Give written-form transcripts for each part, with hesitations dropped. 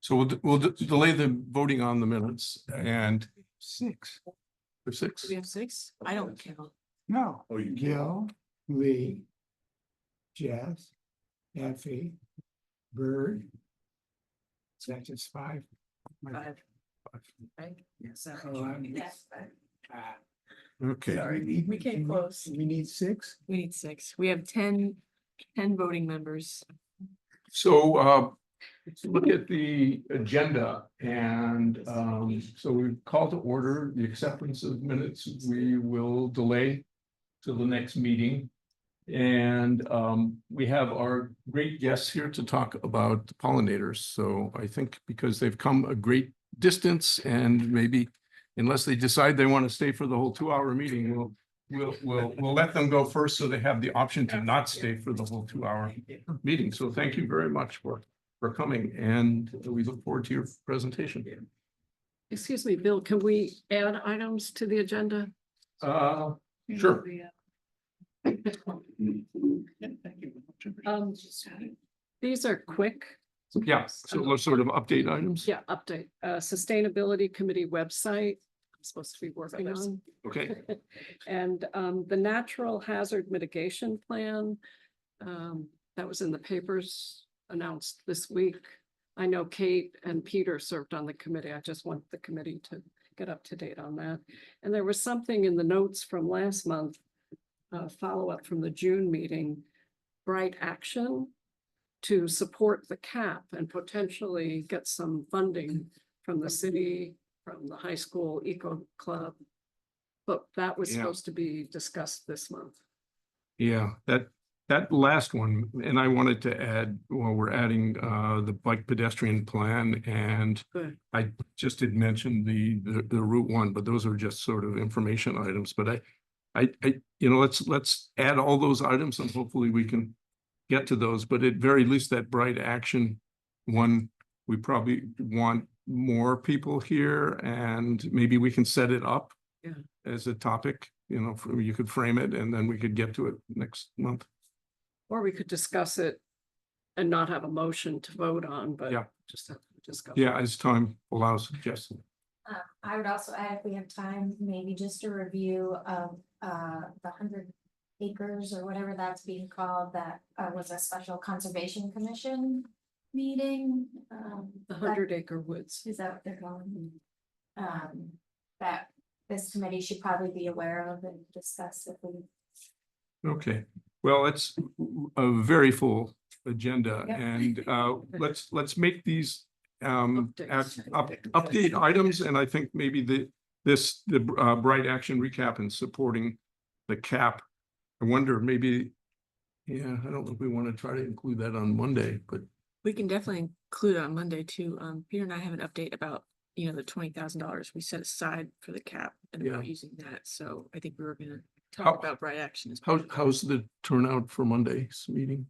So we'll delay the voting on the minutes and six. There's six. Do we have 6? I don't count. No. Oh, you can't. Gil, Lee, Jess, Effie, Bird. Is that just 5? 5. Right? Yes. Okay. Sorry, We came close. We need 6? We need 6. We have 10 voting members. So let's look at the agenda and so we call to order the acceptance of minutes. We will delay till the next meeting. And we have our great guests here to talk about the pollinators. So I think because they've come a great distance and maybe unless they decide they want to stay for the whole 2-hour meeting, we'll let them go first so they have the option to not stay for the whole 2-hour meeting. So thank you very much for coming and we look forward to your presentation. Excuse me, Bill, can we add items to the agenda? Sure. These are quick, Yeah, so those sort of update items. yeah, update, Sustainability Committee website, I'm supposed to be working on. Okay, And the Natural Hazard Mitigation Plan, that was in the papers announced this week. I know Kate and Peter served on the committee. I just want the committee to get up to date on that. And there was something in the notes from last month, follow up from the June meeting, Bright Action to support the CAP and potentially get some funding from the city, from the high school eco club. But that was Yeah. supposed to be discussed this month. yeah, that last one, and I wanted to add, well, we're adding the bike pedestrian plan and Good. I just did mention the Route 1, but those are just sort of information items, but I you know, let's add all those items and hopefully we can get to those, but at very least that Bright Action one, we probably want more people here and maybe we can set it up Yeah. as a topic, you know, you could frame it and then we could get to it next month. Or we could discuss it and not have a motion to vote on, but Yeah. just have to discuss. Yeah, as time allows, Jess. I would also add, if we have time, maybe just a review of the 100 acres or whatever that's being called, that was a special conservation commission meeting. The 100-acre woods. Is that what they're calling? That this committee should probably be aware of and discuss if we. Okay, well, it's a very full agenda Yep. and let's make these Updates. update items and I think maybe the Bright Action recap and supporting the CAP. I wonder maybe, yeah, I don't know if we want to try to include that on Monday, but We can definitely include it on Monday too. Peter and I have an update about, the $20,000 we set aside for the CAP and about Yeah. using that. So I think we were gonna How- talk about Bright Action as part of that. how's the turnout for Monday's meeting?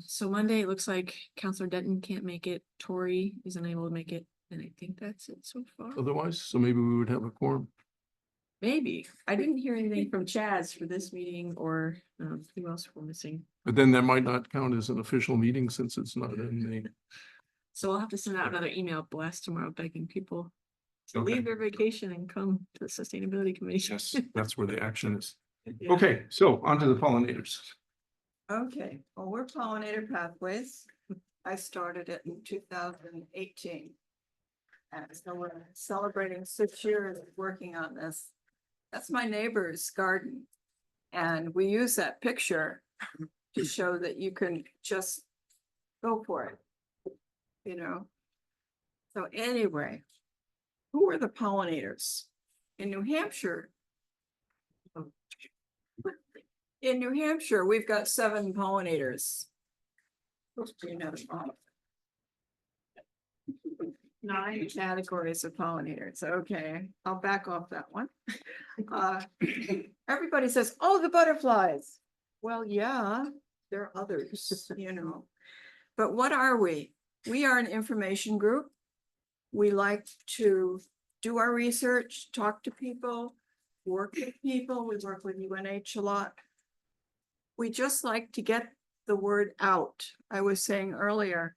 So Monday, it looks like Counselor Denton can't make it, Tori is unable to make it, and I think that's it so far. Otherwise, so maybe we would have a quorum. Maybe. I didn't hear anything from Chaz for this meeting or who else we're missing. But then that might not count as an official meeting since it's not in the, So I'll have to send out another email blast tomorrow begging people to Okay. leave their vacation and come to the Sustainability Committee. yes, that's where the action is. Yeah. Okay, so on to the pollinators. Okay, well, we're Pollinator Pathways. I started it in 2018. And so we're celebrating 6 years of working on this. That's my neighbor's garden. And we use that picture to show that you can just go for it. So anyway, who are the pollinators? In New Hampshire, we've got 7 pollinators. You know, 9 categories of pollinators. Okay, I'll back off that one. Everybody says, oh, the butterflies. Well, yeah, there are others, But what are we? We are an information group. We like to do our research, talk to people, work with people. We work with UNH a lot. We just like to get the word out. I was saying earlier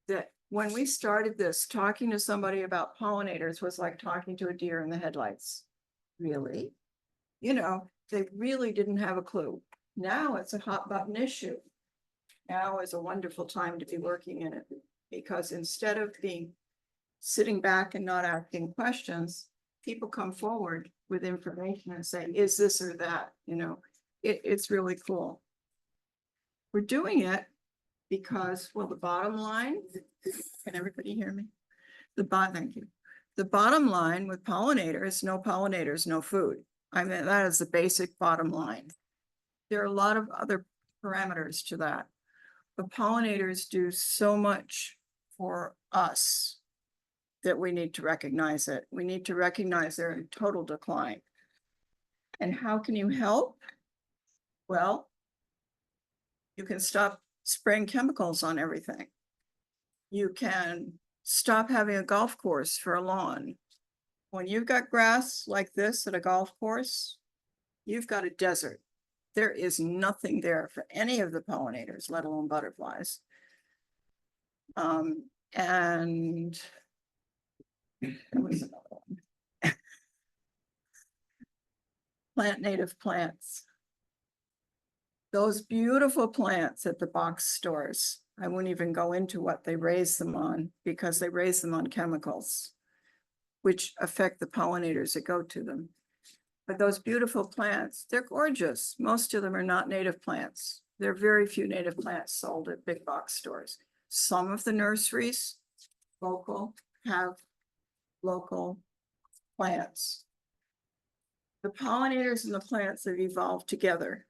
that when we started this, talking to somebody about pollinators was like talking to a deer in the headlights. Really? You know, they really didn't have a clue. Now it's a hot button issue. Now is a wonderful time to be working in it, because instead of sitting back and not asking questions, people come forward with information and say, is this or that, you know, it's really cool. We're doing it because, well, the bottom line, can everybody hear me? Thank you. The bottom line with pollinators, no pollinators, no food. I mean, that is the basic bottom line. There are a lot of other parameters to that. But pollinators do so much for us that we need to recognize it. We need to recognize they're in total decline. And how can you help? Well, you can stop spraying chemicals on everything. You can stop having a golf course for a lawn. When you've got grass like this at a golf course, you've got a desert. There is nothing there for any of the pollinators, let alone butterflies. And there was another one. Plant native plants. Those beautiful plants at the box stores. I wouldn't even go into what they raise them on, because they raise them on chemicals, which affect the pollinators that go to them. But those beautiful plants, they're gorgeous. Most of them are not native plants. There are very few native plants sold at big box stores. Some of the nurseries, local, have local plants. The pollinators and the plants have evolved together.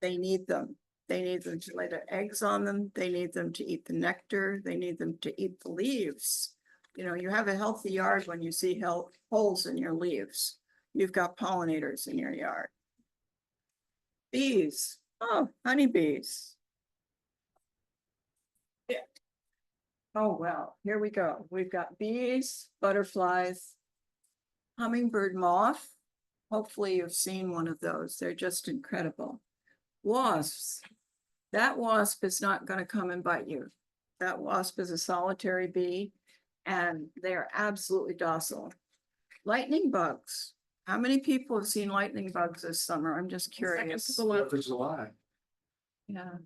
They need them. They need them to lay their eggs on them. They need them to eat the nectar. They need them to eat the leaves. You know, you have a healthy yard when you see holes in your leaves. You've got pollinators in your yard. Bees. Oh, honeybees. Yeah. Oh, well, here we go. We've got bees, butterflies, hummingbird moth. Hopefully you've seen one of those. They're just incredible. Wasps. That wasp is not going to come and bite you. That wasp is a solitary bee, and they're absolutely docile. Lightning bugs. How many people have seen lightning bugs this summer? I'm just curious. There's a lot. Yeah.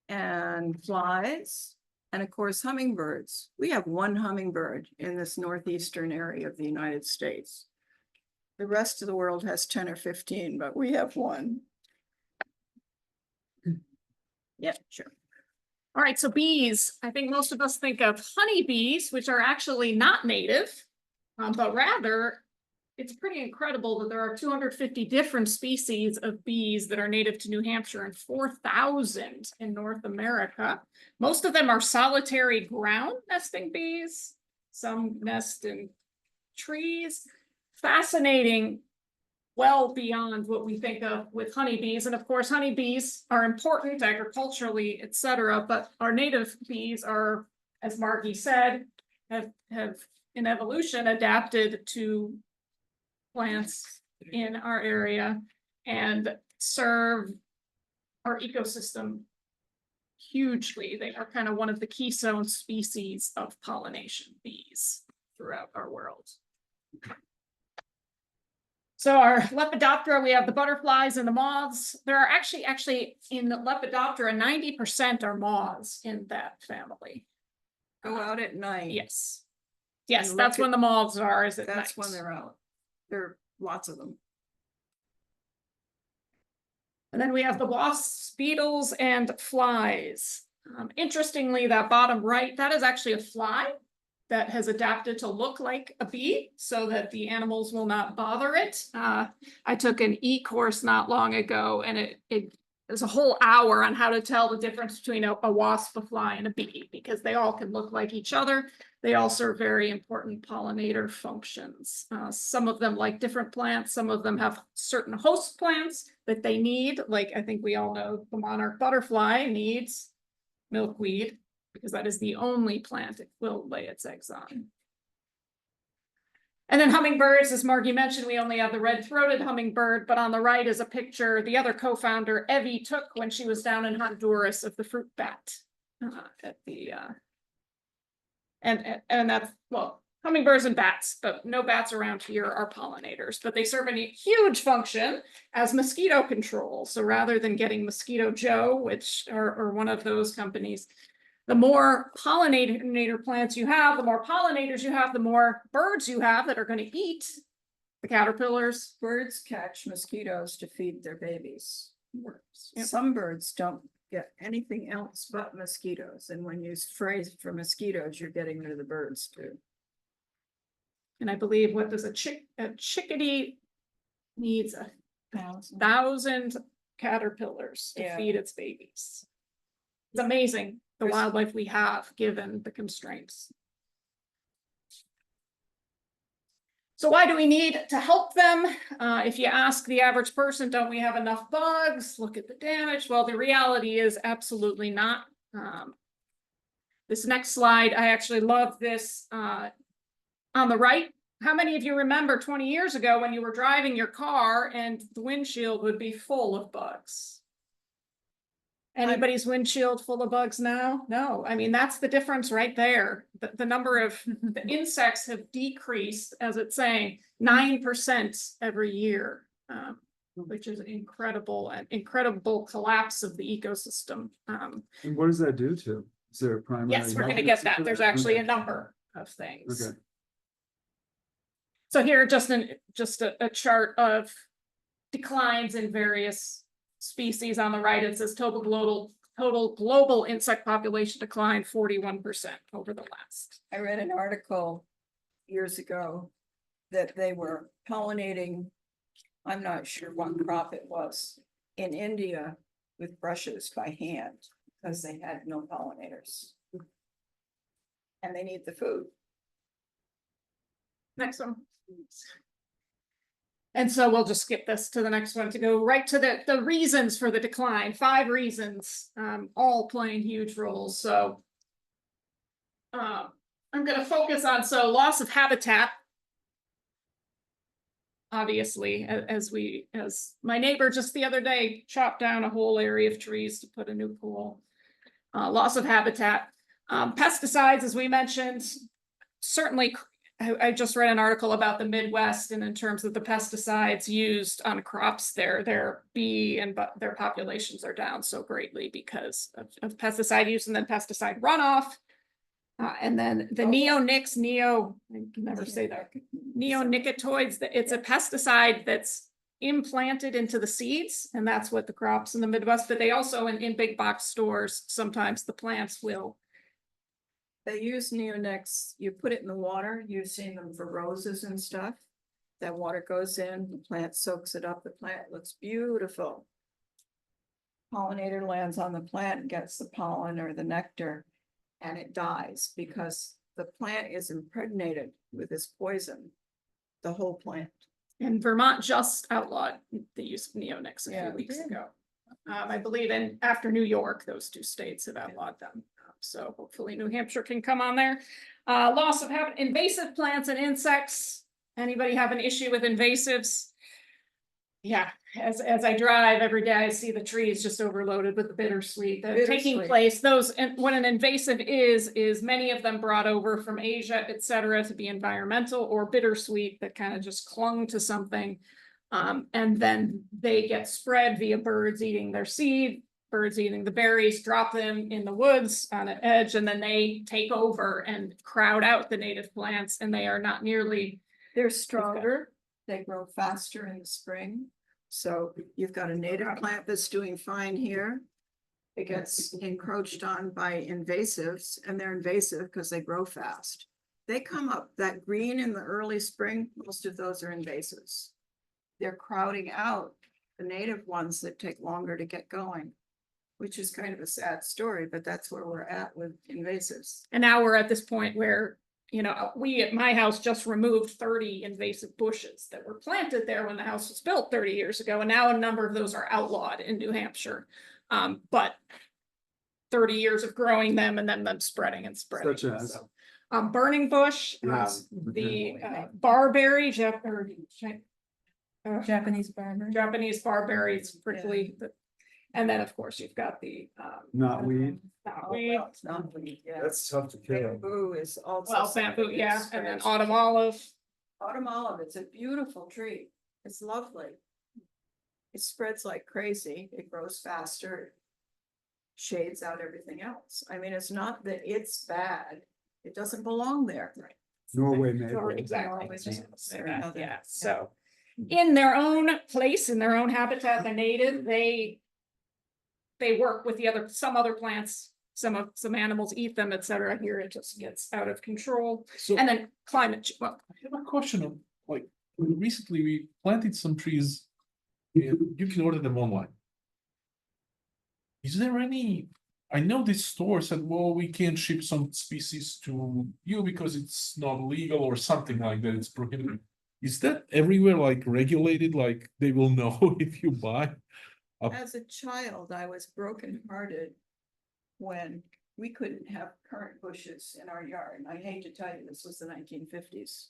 And flies, and of course, hummingbirds. We have one hummingbird in this northeastern area of the United States. The rest of the world has 10 or 15, but we have one. Yeah, sure. All right, so bees, I think most of us think of honeybees, which are actually not native, but rather it's pretty incredible that there are 250 different species of bees that are native to New Hampshire and 4,000 in North America. Most of them are solitary ground nesting bees. Some nest in trees. Fascinating, well beyond what we think of with honeybees. And of course, honeybees are important agriculturally, etc. But our native bees are, as Margie said, have in evolution adapted to plants in our area and serve our ecosystem hugely. They are kind of one of the keystone species of pollination bees throughout our world. So our Lepidoptera, we have the butterflies and the moths. There are actually in the Lepidoptera, 90% are moths in that family. Go out at night. Yes. Yes, And that's look when the moths are, is at That's night. when they're out. There are lots of them. And then we have the wasps, beetles, and flies. Interestingly, that bottom right, that is actually a fly that has adapted to look like a bee so that the animals will not bother it. I took an e-course not long ago, and there's a whole hour on how to tell the difference between a wasp, a fly, and a bee, because they all can look like each other. They all serve very important pollinator functions. Some of them like different plants. Some of them have certain host plants that they need. Like I think we all know the monarch butterfly needs milkweed, because that is the only plant it will lay its eggs on. And then hummingbirds, as Margie mentioned, we only have the red-throated hummingbird, but on the right is a picture the other co-founder, Evie, took when she was down in Honduras of the fruit bat. at the and that's, well, hummingbirds and bats, but no bats around here are pollinators, but they serve a huge function as mosquito control. So rather than getting Mosquito Joe, which are one of those companies, the more pollinator plants you have, the more pollinators you have, the more birds you have that are going to eat the caterpillars. Birds catch mosquitoes to feed their babies. Yep. Some birds don't get anything else but mosquitoes, and when you spray for mosquitoes, you're getting rid of the birds too. And I believe, what does a chickadee needs 1,000 caterpillars to Yeah. feed its babies. It's amazing the There's- wildlife we have, given the constraints. So why do we need to help them? If you ask the average person, don't we have enough bugs? Look at the damage. Well, the reality is absolutely not. This next slide, I actually love this. On the right, how many of you remember 20 years ago when you were driving your car and the windshield would be full of bugs? Anybody's windshield full of bugs now? No, I mean, that's the difference right there. The number of the insects have decreased, as it's saying, 9% every year, which is an incredible collapse of the ecosystem. And what does that do to? Is there a primary? Yes, we're gonna health get issue that. for There's that? actually a Okay. number of things. Okay. So here, just a chart of declines in various species. On the right, it says total global insect population declined 41% over the last. I read an article years ago that they were pollinating, I'm not sure what crop it was, in India with brushes by hand because they had no pollinators. And they need the food. Next one. And so we'll just skip this to the next one to go right to the reasons for the decline. 5 reasons, all playing huge roles. So I'm going to focus on, loss of habitat. Obviously, as my neighbor just the other day chopped down a whole area of trees to put a new pool. Loss of habitat. Pesticides, as we mentioned, certainly. I just read an article about the Midwest, and in terms of the pesticides used on crops there, their bee and their populations are down so greatly because of pesticide use and then pesticide runoff. And then the I can never say that, neonicotinoids, it's a pesticide that's implanted into the seeds, and that's what the crops in the Midwest, but they also in big box stores, sometimes the plants will. They use neonics, you put it in the water, you've seen them for roses and stuff. That water goes in, the plant soaks it up, the plant looks beautiful. Pollinator lands on the plant and gets the pollen or the nectar, and it dies because the plant is impregnated with this poison, the whole plant. And Vermont just outlawed the use of neonics a Yeah, few they weeks did. ago. I believe after New York, those 2 states have outlawed them. So hopefully New Hampshire can come on there. Loss of invasive plants and insects. Anybody have an issue with invasives? Yeah, as I drive every day, I see the trees just overloaded with the bittersweet that are taking Bittersweet. place. And what an invasive is many of them brought over from Asia, et cetera, to be environmental, or bittersweet that kind of just clung to something. And then they get spread via birds eating their seed, birds eating the berries, drop them in the woods on an edge, and then they take over and crowd out the native plants, and they are not nearly. They're stronger, they grow faster in the spring. So you've got a native plant that's doing fine here. It gets encroached on by invasives, and they're invasive because they grow fast. They come up, that green in the early spring, most of those are invasives. They're crowding out the native ones that take longer to get going, which is kind of a sad story, but that's where we're at with invasives. And now we're at this point where, we at my house just removed 30 invasive bushes that were planted there when the house was built 30 years ago. And now a number of those are outlawed in New Hampshire. But 30 years of growing them and then them spreading and spreading. Such as? So, burning bush, Yes. the barberry, Japanese barber. Japanese barberry, it's prickly. And then, of course, you've got the Knotweed. weed. Well, it's not weed, yeah. That's tough to kill. Bamboo is also. Well, something bamboo, that yeah, and then spreads. autumn olive. Autumn olive, it's a beautiful tree. It's lovely. It spreads like crazy. It grows faster. Shades out everything else. I mean, it's not that it's bad. It doesn't belong there. Norway Or maple. exactly. Norway maples, They're they're not- another- Yeah, so in their own place, in their own habitat, they're native, they work with some other plants, some animals eat them, et cetera. Here it just gets out of control. So And then well, I have a question of, like, recently we planted some trees and you can order them online. Is there any, I know this store said, well, we can't ship some species to you because it's not legal or something like that, it's prohibited. Is that everywhere like regulated, like they will know if you buy? As a child, I was brokenhearted when we couldn't have currant bushes in our yard. I hate to tell you, this was the 1950s.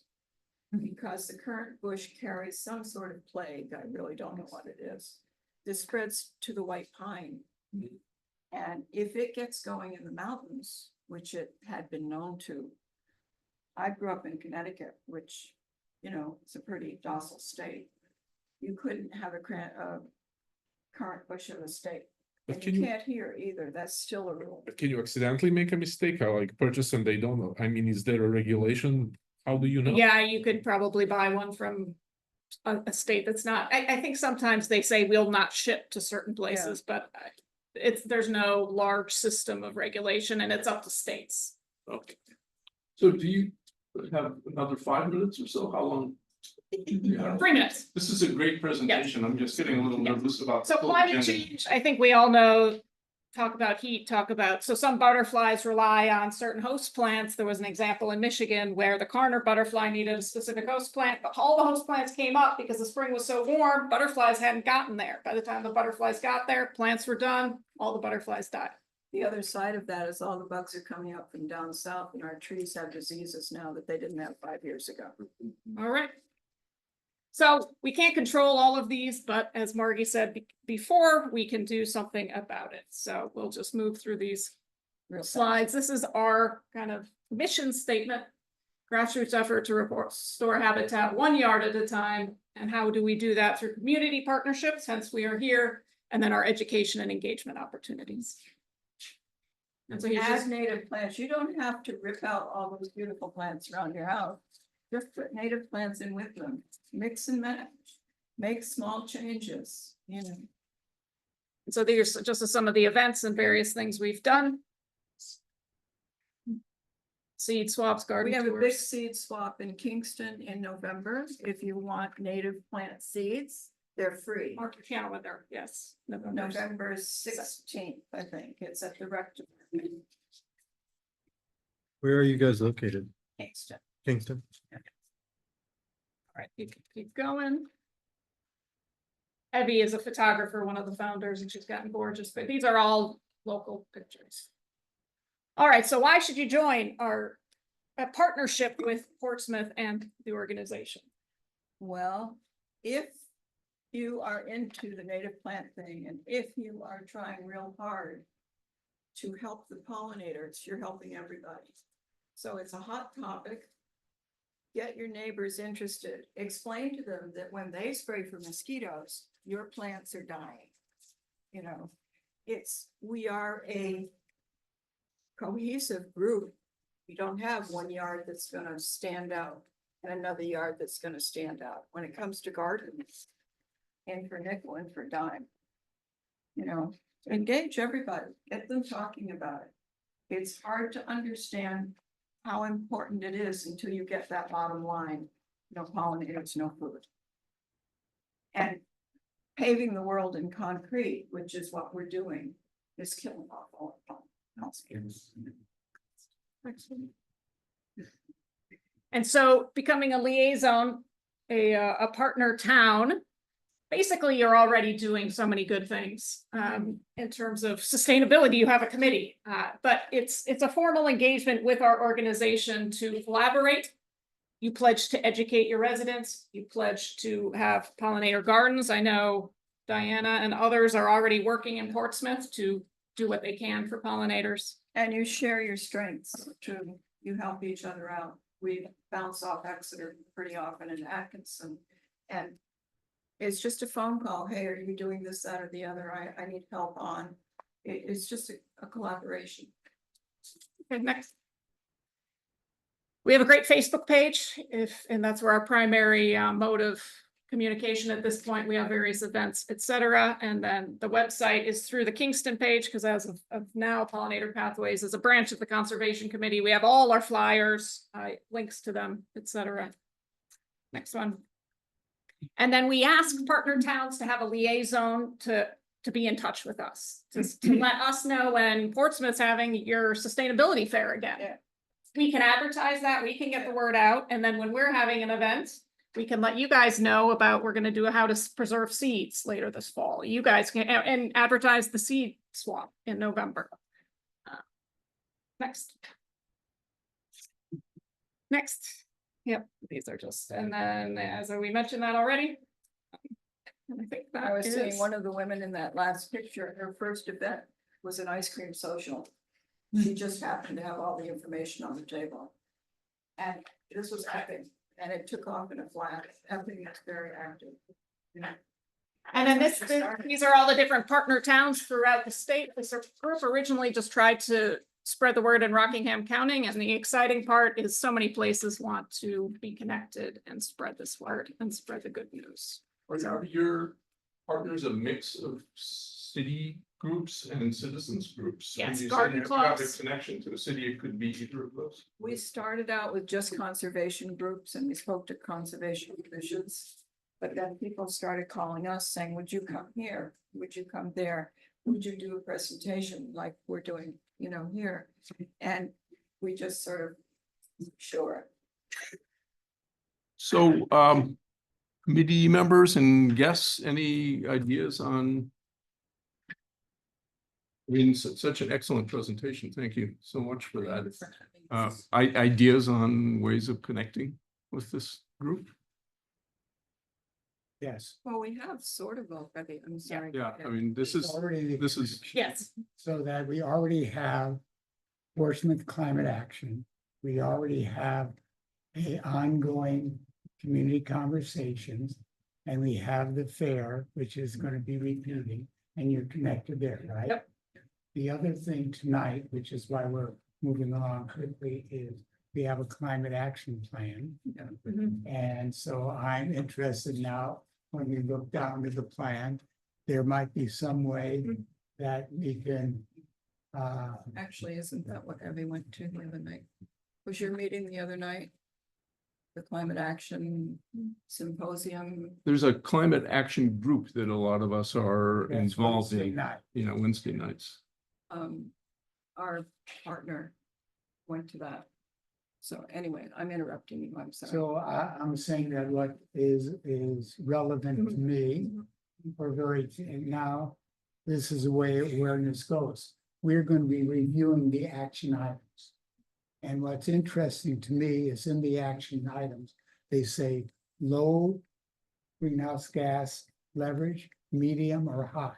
Because the currant bush carries some sort of plague, I really don't know what it is. This spreads to the white pine. And if it gets going in the mountains, which it had been known to. I grew up in Connecticut, which, you know, it's a pretty docile state. You couldn't have a currant bush in the state. But And can you you, can't here either. That's still a rule. can you accidentally make a mistake or like purchase and they don't know? I mean, is there a regulation? How do you know? yeah, you could probably buy one from a state that's not, I think sometimes they say we'll not ship to certain places, but there's no large system of regulation and it's up to states. Okay. So do you have another 5 minutes or so? How long? Yeah. 3 minutes. This is a great presentation. I'm just getting a little Yeah. nervous about. So the full climate agenda. change, I think we all know, talk about heat, so some butterflies rely on certain host plants. There was an example in Michigan where the Carner butterfly needed a specific host plant, but all the host plants came up because the spring was so warm, butterflies hadn't gotten there. By the time the butterflies got there, plants were done, all the butterflies died. The other side of that is all the bugs are coming up from down south and our trees have diseases now that they didn't have 5 years ago. All right. So we can't control all of these, but as Margie said before, we can do something about it. So we'll just move through these Real fast. slides. This is our kind of mission statement. Grassroots effort to restore habitat 1 yard at a time. And how do we do that? Through community partnerships, hence we are here, and then our education and engagement opportunities. And so here's Add just, native plants. You don't have to rip out all those beautiful plants around your house. Just put native plants in with them, mix and match, make small changes, you know. so these are just some of the events and various things we've done. Seed swaps, garden We have a big tours. seed swap in Kingston in November. If you want native plant seeds, they're free. Mark your calendar, yes. November 16th, I think. It's at the rec department, Where are you guys located? Kingston. Kingston? All right, you can keep going. Evie is a photographer, one of the founders, and she's gotten gorgeous, but these are all local pictures. All right, so why should you join our partnership with Portsmouth and the organization? Well, if you are into the native plant thing and if you are trying real hard to help the pollinators, you're helping everybody. So it's a hot topic. Get your neighbors interested. Explain to them that when they spray for mosquitoes, your plants are dying. You know, we are a cohesive group. We don't have one yard that's gonna stand out and another yard that's gonna stand out when it comes to gardens. And for nickel and for dime. You know, engage everybody, get them talking about it. It's hard to understand how important it is until you get that bottom line. No pollinators, no food. And paving the world in concrete, which is what we're doing, is killing off all of them. And so becoming a liaison, a partner town, basically you're already doing so many good things in terms of sustainability. You have a committee, but it's a formal engagement with our organization to collaborate. You pledge to educate your residents. You pledge to have pollinator gardens. I know Diana and others are already working in Portsmouth to do what they can for pollinators. And you share your strengths too. You help each other out. We bounce off Exeter pretty often and Atkinson. And it's just a phone call. Hey, are you doing this, that, or the other? I need help on. It's just a collaboration. Okay, next. We have a great Facebook page and that's where our primary mode of communication at this point. We have various events, et cetera. And then the website is through the Kingston page, because as of now, Pollinator Pathways is a branch of the Conservation Committee. We have all our flyers, links to them, et cetera. Next one. And then we ask partner towns to have a liaison to be in touch with us, to let us know when Portsmouth's having your sustainability fair again. Yeah. We can advertise that, we can get the word out, and then when we're having an event, we can let you guys know about, we're gonna do a how to preserve seeds later this fall. You guys can, and advertise the seed swap in November. Next. Next. Yep, these are just, and then as we mentioned that already. And I think that I was seeing is- one of the women in that last picture, her first event was an ice cream social. She just happened to have all the information on the table. And this was epic, and it took off in a flash. Epic is very active. And then these are all the different partner towns throughout the state. This group originally just tried to spread the word in Rockingham County, and the exciting part is so many places want to be connected and spread this word and spread the good news. Are your partners a mix of city groups and citizens groups? When Yes, you say garden they have a clubs. connection to the city, it could be either of those. We started out with just conservation groups and we spoke to conservation commissions. But then people started calling us saying, would you come here? Would you come there? Would you do a presentation like we're doing, here? And we just sort of, sure. So, committee members and guests, any ideas on? I mean, such an excellent presentation. Thank you so much for that. Ideas on ways of connecting with this group? Yes. Well, we have sort of already, I'm sorry. Yeah, I mean, this is, Already. Yes. So that we already have Portsmouth Climate Action. We already have a ongoing community conversations. And we have the fair, which is going to be repeating, and you're connected there, right? Yep. The other thing tonight, which is why we're moving along quickly, is we have a climate action plan. Mhm. And so I'm interested now, when we look down to the plan, there might be some way that we can. Actually, isn't that what Evie went to the other night? Was your meeting the other night? The climate action symposium? there's a climate action group that a lot of us are that's involved Wednesday in, night. Wednesday nights. Our partner went to that. So anyway, I'm interrupting you, I'm sorry. So I'm saying that what is relevant to me, or and now, this is the way awareness goes. We're going to be reviewing the action items. And what's interesting to me is in the action items, they say low greenhouse gas leverage, medium or high.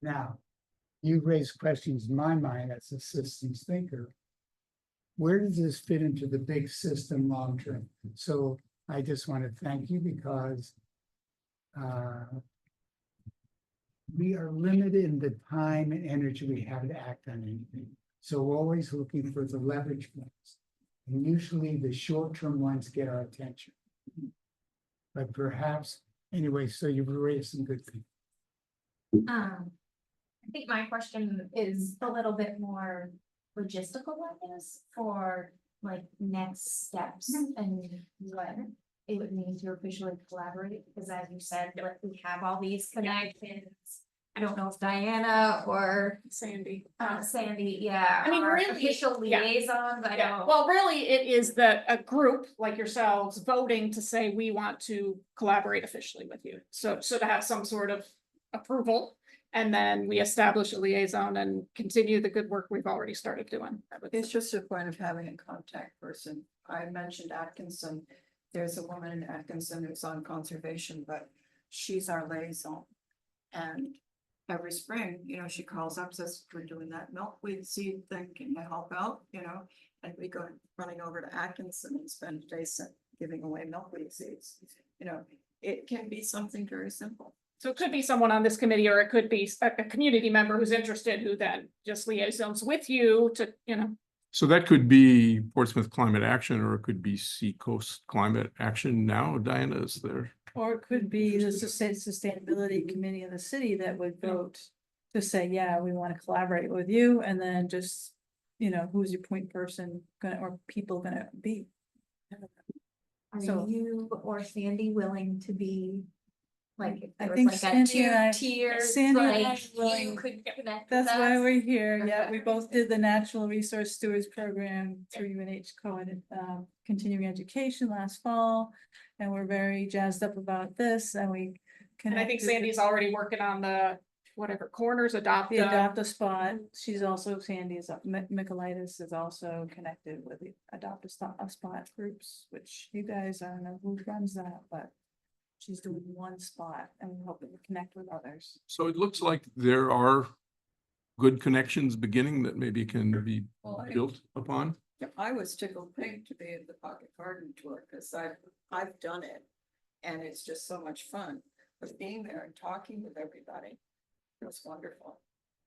Now, you raised questions in my mind as a systems thinker. Where does this fit into the big system long term? So I just want to thank you because we are limited in the time and energy we have to act on anything. So we're always looking for the leverage points. And usually the short-term ones get our attention. But perhaps, anyway, so you've raised some good things. I think my question is a little bit more logistical, I guess, for like next steps and what it would mean to officially collaborate, because as you said, like we have all these connections. I don't know if Diana or Sandy. Sandy, yeah. I mean, are really, official yeah. liaisons, I Yeah, don't. well, really, it is that a group like yourselves voting to say, we want to collaborate officially with you. So to have some sort of approval, and then we establish a liaison and continue the good work we've already started doing. It's just a point of having a contact person. I mentioned Atkinson. There's a woman in Atkinson who's on conservation, but she's our liaison. And every spring, she calls up, says, we're doing that milkweed seed thing, can you help out, And we go running over to Atkinson and spend days giving away milkweed seeds. It can be something very simple. So it could be someone on this committee, or it could be a community member who's interested, who then just liaisons with you to, So that could be Portsmouth Climate Action, or it could be Seacoast Climate Action now. Diana, is there? Or it could be the sustainability committee of the city that would vote to say, yeah, we want to collaborate with you, and then just, who's your point person or people gonna be? So- Are you or Sandy willing to be? Like, if I there was think like a Sandy and I- tier, Sandy and I like, are willing- you could connect with That's why us? we're here. Yeah, we Okay. both did the Natural Resource Stewards Program through UNH continuing education last fall. And we're very jazzed up about this, and we. and I think connected Sandy's already working on the, whatever, Corners Adopt. the Adopt a Spot. She's also, Sandy's, Michaelitis is also connected with the Adopt a Spot groups, which you guys, I don't know who runs that, but. She's doing one spot and we're hoping to connect with others. So it looks like there are good connections beginning that maybe can be Well, built upon. I was tickled pink to be at the Pocket Garden Tour, because I've done it. And it's just so much fun, but being there and talking with everybody, it was wonderful.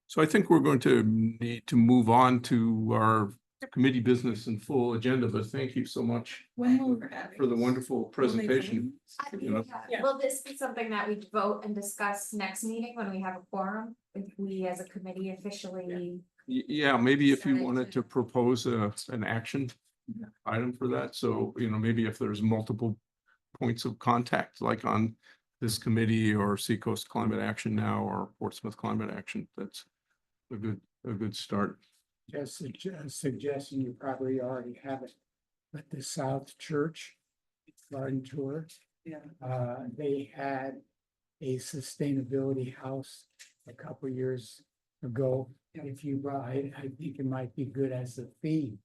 So I think we're going to need to move on to our committee business and full agenda, but thank you so much When will, for the wonderful presentation. I You know. yeah. Will this be something that we vote and discuss next meeting when we have a quorum? If we as a committee officially, Yeah, maybe if you Sorry wanted to- to propose an action item for that, so, maybe if there's multiple points of contact, like on this committee or Seacoast Climate Action now, or Portsmouth Climate Action, that's a good start. Just a suggestion, you probably already have it, but the South Church Garden Tour, Yeah. they had a sustainability house a couple years ago. Yeah. If you brought, I think it might be good as a theme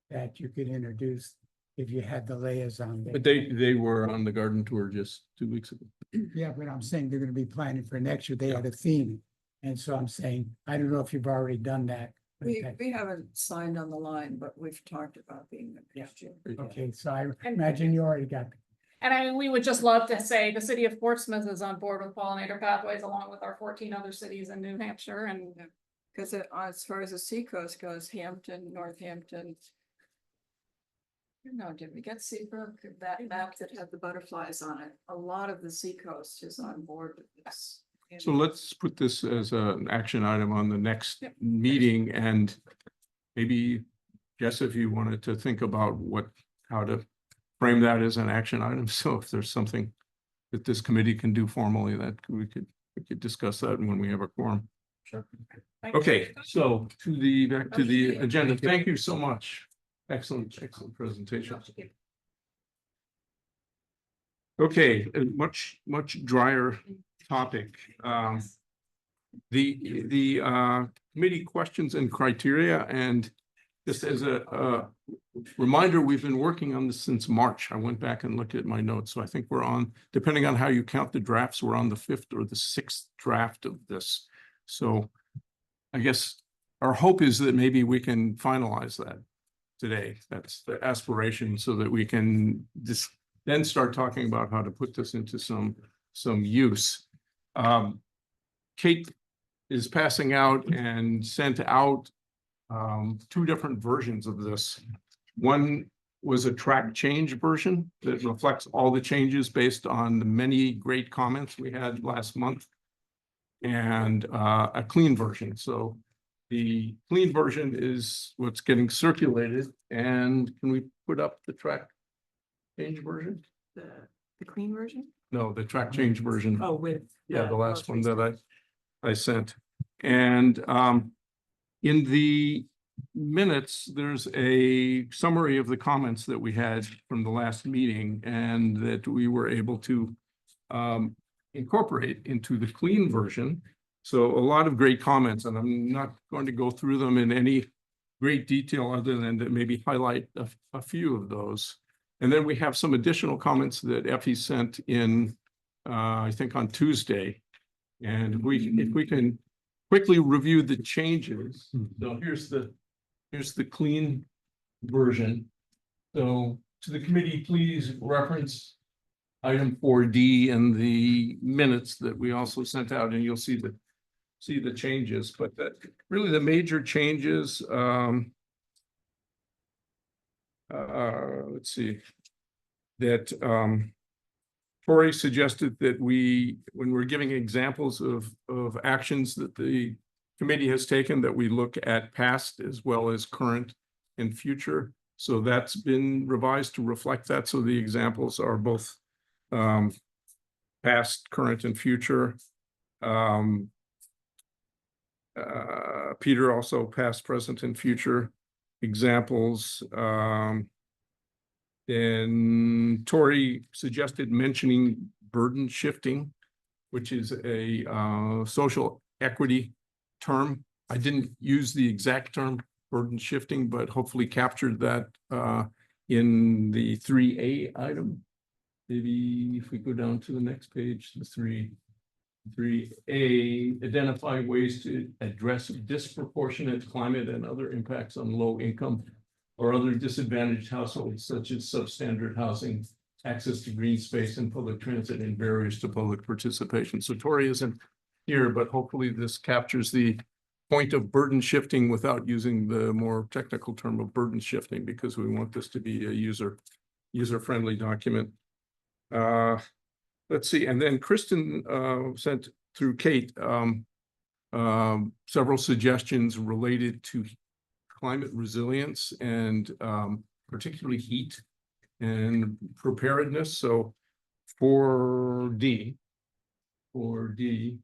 that you could introduce if you had the liaison. there. But they were on the garden tour just 2 weeks ago. Yeah, but I'm saying they're gonna be planning for next year. They had a theme. And so I'm saying, I don't know if you've already done that. but that- We haven't signed on the line, but we've talked about being there next year. Okay, so I imagine you already got. And I mean, we would just love to say the city of Portsmouth is on board with pollinator pathways along with our 14 other cities in New Hampshire, and Because as far as the seacoast goes, Hampton, Northampton. Did we get Seabrook, that map that had the butterflies on it? A lot of the seacoast is on board with this. So let's put this as an action item on the next meeting, and maybe, Jess, if you wanted to think about how to frame that as an action item, so if there's something that this committee can do formally, that we could discuss that when we have a quorum. Sure. Okay, so back to the agenda. Thank you so much. Excellent presentation. Okay, a much drier topic. The committee questions and criteria, and just as a reminder, we've been working on this since March. I went back and looked at my notes, so I think we're on, depending on how you count the drafts, we're on the 5th or the 6th draft of this. So I guess our hope is that maybe we can finalize that today. That's the aspiration, so that we can then start talking about how to put this into some use. Kate is passing out and sent out 2 different versions of this. One was a track change version that reflects all the changes based on the many great comments we had last month, and a clean version. So the clean version is what's getting circulated, and can we put up the track change version? The clean version? No, the track change version. Oh, with. Yeah, the last one that I sent. And in the minutes, there's a summary of the comments that we had from the last meeting, and that we were able to incorporate into the clean version. So a lot of great comments, and I'm not going to go through them in any great detail other than to maybe highlight a few of those. And then we have some additional comments that Effie sent in, I think on Tuesday. And if we can quickly review the changes, so here's the clean version. So to the committee, please reference item 4D in the minutes that we also sent out, and you'll see the changes, but really the major changes, let's see, that Tori suggested that when we're giving examples of actions that the committee has taken, that we look at past as well as current and future. So that's been revised to reflect that. So the examples are both past, current, and future. Peter also past, present, and future examples. Then Tori suggested mentioning burden shifting, which is a social equity term. I didn't use the exact term burden shifting, but hopefully captured that in the 3A item. Maybe if we go down to the next page, the 3A, identify ways to address disproportionate climate and other impacts on low income or other disadvantaged households, such as substandard housing, access to green space and public transit, and barriers to public participation. So Tori isn't here, but hopefully this captures the point of burden shifting without using the more technical term of burden shifting, because we want this to be a user-friendly document. Let's see, and then Kristen sent through Kate several suggestions related to climate resilience and particularly heat and preparedness. So for D, the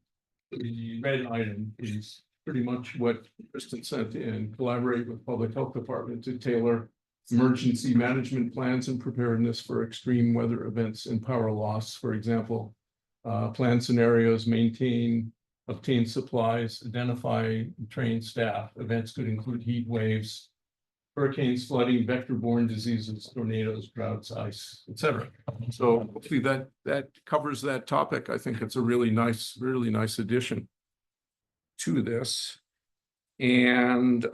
red item is pretty much what Kristen sent in. Collaborate with public health department to tailor emergency management plans and preparedness for extreme weather events and power loss. For example, plan scenarios, obtain supplies, identify, train staff. Events could include heat waves, hurricanes, flooding, vector-borne diseases, tornadoes, droughts, ice, etc. So hopefully that covers that topic. I think it's a really nice addition to this. And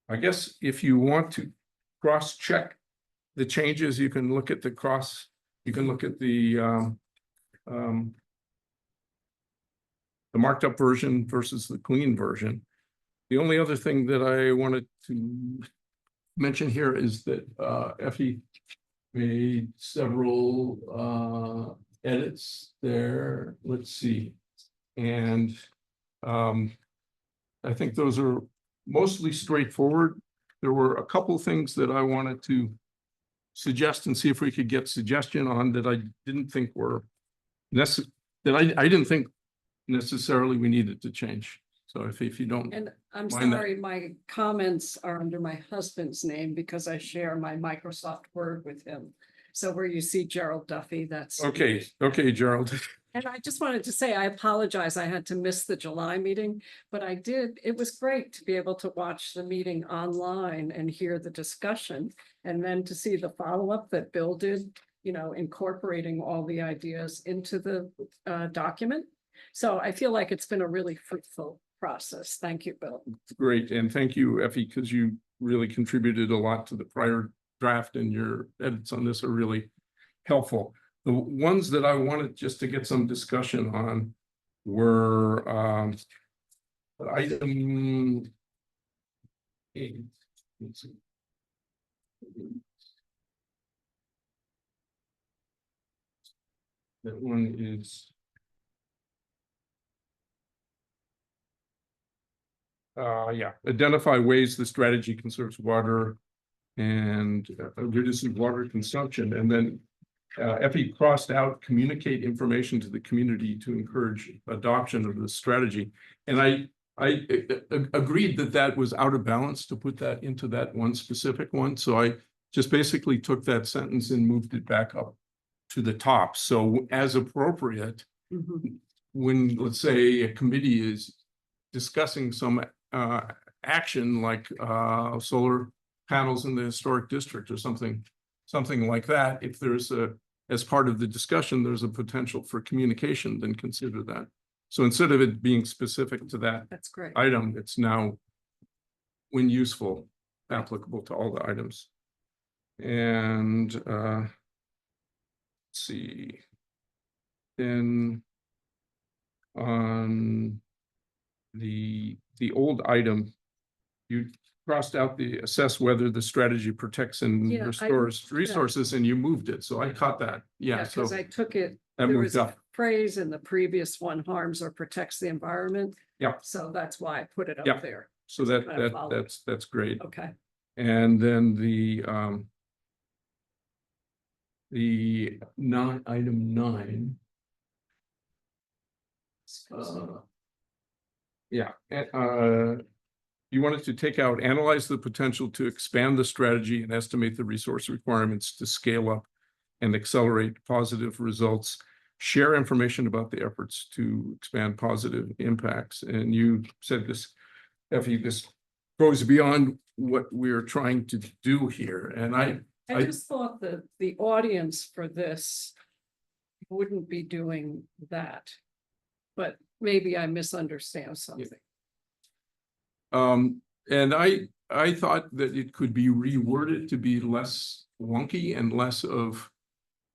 I guess if you want to cross-check the changes, you can look at the marked up version versus the clean version. The only other thing that I wanted to mention here is that Effie made several edits there. Let's see. And I think those are mostly straightforward. There were a couple things that I wanted to suggest and see if we could get suggestion on that I didn't think were necessary, that I didn't think necessarily we needed to change. So if you don't. And I'm mind that. sorry, my comments are under my husband's name because I share my Microsoft Word with him. So where you see Gerald Duffy, that's. Okay, Gerald. And I just wanted to say, I apologize, I had to miss the July meeting, but I did. It was great to be able to watch the meeting online and hear the discussion. And then to see the follow-up that Bill did, incorporating all the ideas into the document. So I feel like it's been a really fruitful process. Thank you, Bill. Great, and thank you, Effie, because you really contributed a lot to the prior draft, and your edits on this are really helpful. The ones that I wanted just to get some discussion on were item 8. Let's see. That one is identify ways the strategy conserves water and reduces water consumption. And then Effie crossed out communicate information to the community to encourage adoption of the strategy. And I agreed that was out of balance to put that into that one specific one. So I just basically took that sentence and moved it back up to the top. So as appropriate, when, let's say, a committee is discussing some action like solar panels in the historic district or something like that, if there's a as part of the discussion, there's a potential for communication, then consider that. So instead of it being specific to that That's great. item, it's now, when useful, applicable to all the items. And let's see. Then on the old item, you crossed out the assess whether the strategy protects and Yeah, restores resources, and you moved it. So I caught that. Yeah, so Because I took it, that there moved was a up. phrase in the previous one, harms or protects the environment. Yeah. So that's why I put it Yeah. up there. So kind of followed. that's great. Okay. And then item 9. Yeah, you wanted to take out, analyze the potential to expand the strategy and estimate the resource requirements to scale up and accelerate positive results. Share information about the efforts to expand positive impacts. And you said this, Effie, this goes beyond what we're trying to do here. And I just thought that the audience for this wouldn't be doing that. But maybe I misunderstand something. and I thought that it could be reworded to be less wonky and less of,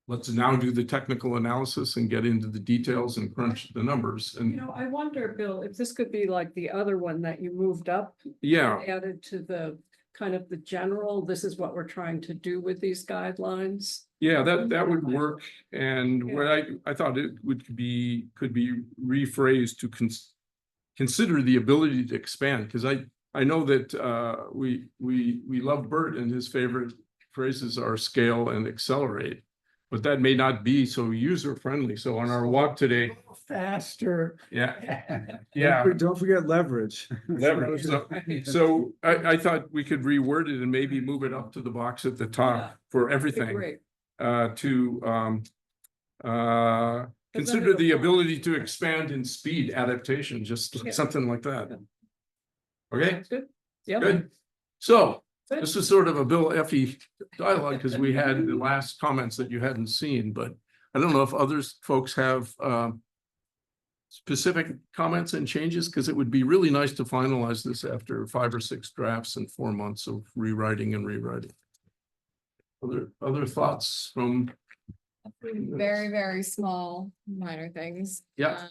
let's now do the technical analysis and get into the details and crunch the numbers. You And know, I wonder, Bill, if this could be like the other one that you moved up. yeah, Added to the kind of the general, this is what we're trying to do with these guidelines. yeah, that would work. And what I thought it could be rephrased to consider the ability to expand, because I know that we love Bert, and his favorite phrases are scale and accelerate. But that may not be so user friendly. So on our walk today, Faster. yeah, yeah. Don't forget leverage. Leverage. So I thought we could reword it and maybe move it up to the box at the Yeah, top for That'd be everything. Great. To consider it'll the fall. ability to expand in speed adaptation, just Yeah. something like that. Okay, That's good. Yeah. good. So Good. this is sort of a Bill Effie dialogue, because we had the last comments that you hadn't seen, but I don't know if others folks have specific comments and changes, because it would be really nice to finalize this after 5 or 6 drafts and 4 months of rewriting and rewriting. Other thoughts from? Very, very small, minor things. Yeah,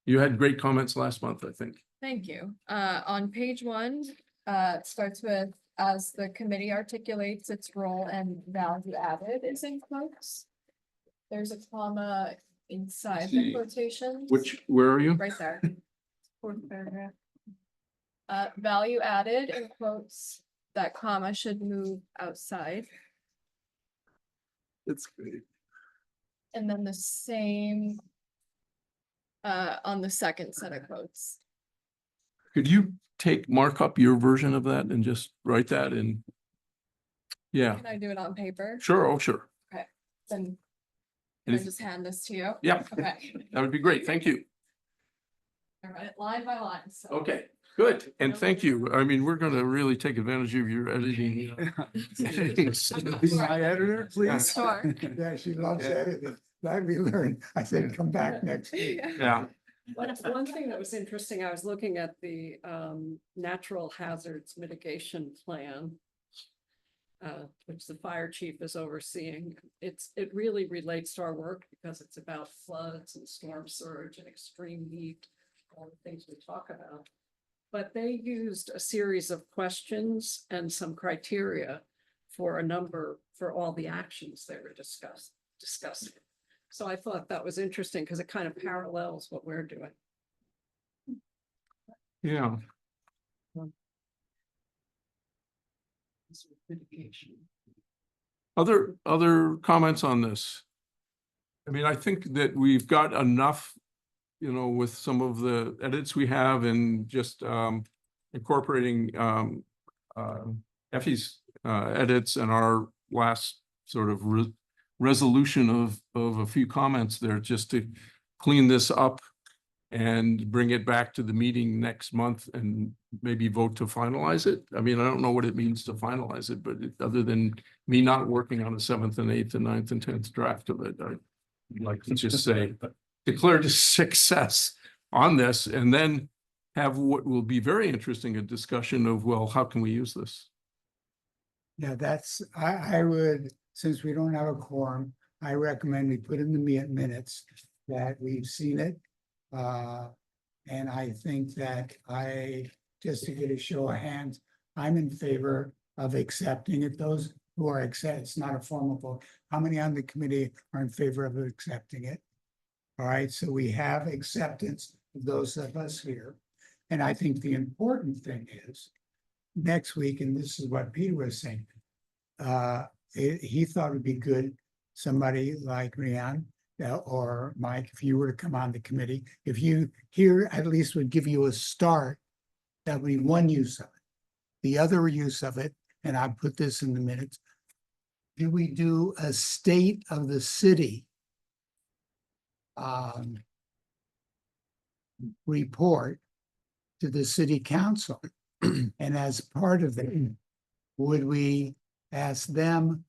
you had great comments last month, I think. Thank you. On page 1, it starts with, as the committee articulates its role and value added is in quotes. There's a comma inside the See. quotation. Where are you? Right there. Fourth paragraph. Value added in quotes, that comma should move outside. It's great. And then the same on the second set of quotes. Could you mark up your version of that and just write that in? Yeah, Can I do it on paper? sure, oh, sure. Then And can I if- just hand this to you? Yeah, Okay. that would be great. Thank you. I read it line by line, so. Okay, good. And thank you. I mean, we're gonna really take advantage of your editing. editing skills. Be my editor, please. Sure. Yeah, she loves editing. Glad we learned. I said, come back next week. Yeah, One thing that was interesting, I was looking at the natural hazards mitigation plan. Which the fire chief is overseeing. It really relates to our work because it's about floods and storm surge and extreme heat, all the things we talk about. But they used a series of questions and some criteria for all the actions they were discussing. So I thought that was interesting because it kind of parallels what we're doing. yeah. Mitigation. Other comments on this? I mean, I think that we've got enough, with some of the edits we have and just incorporating Effie's edits and our last sort of resolution of a few comments there, just to clean this up and bring it back to the meeting next month and maybe vote to finalize it? I mean, I don't know what it means to finalize it, but other than me not working on the 7th and 8th and 9th and 10th draft of it, I'd like to just say, declare a success on this and then have what will be very interesting, a discussion of, well, how can we use this? Yeah, I would, since we don't have a quorum, I recommend we put in the minutes that we've seen it. And I think that just to get a show of hands, I'm in favor of accepting it. Those who are it's not a formal vote. How many on the committee are in favor of accepting it? All right, so we have acceptance of those of us here. And I think the important thing is next week, and this is what Peter was saying, he thought it'd be good, somebody like Rian or Mike, if you were to come on the committee, if you here at least would give you a start, that would be one use of it. The other use of it, and I put this in the minutes, do we do a state of the city report to the city council? And as part of that, would we ask them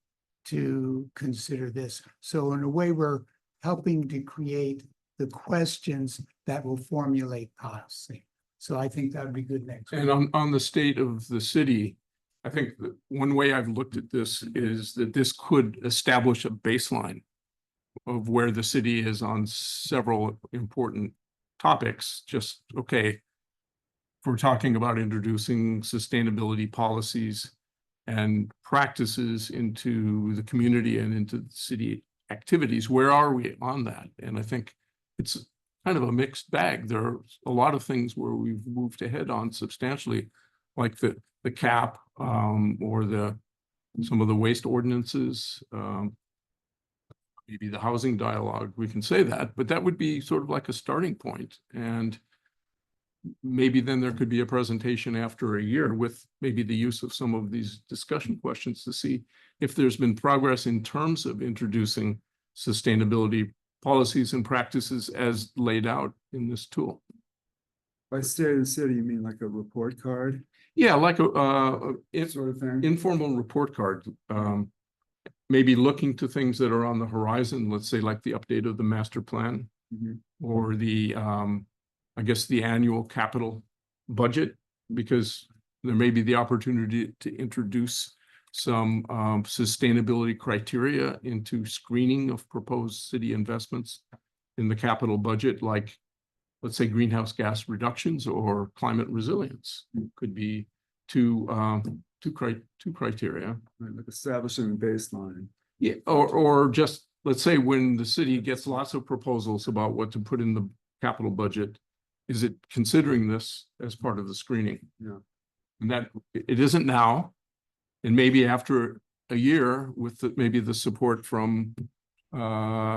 to consider this? So in a way, we're helping to create the questions that will formulate policy. So I think that would be good next week. And on the state of the city, I think that one way I've looked at this is that this could establish a baseline of where the city is on several important topics. Just, okay, if we're talking about introducing sustainability policies and practices into the community and into the city activities, where are we on that? And I think it's kind of a mixed bag. There are a lot of things where we've moved ahead on substantially, like the cap or some of the waste ordinances, maybe the housing dialogue, we can say that, but that would be sort of like a starting point. And maybe then there could be a presentation after a year with maybe the use of some of these discussion questions to see if there's been progress in terms of introducing sustainability policies and practices as laid out in this tool. By state of the city, you mean like a report card Yeah, like a sort of thing? informal report card. Maybe looking to things that are on the horizon, let's say like the update of the master plan Mhm. or the, I guess, the annual capital budget, because there may be the opportunity to introduce some sustainability criteria into screening of proposed city investments in the capital budget, like, let's say, greenhouse gas reductions or climate resilience could be two criteria. Right, like establishing a baseline. Yeah, or just, let's say, when the city gets lots of proposals about what to put in the capital budget, is it considering this as part of the screening? Yeah. And that it isn't now, and maybe after a year with maybe the support from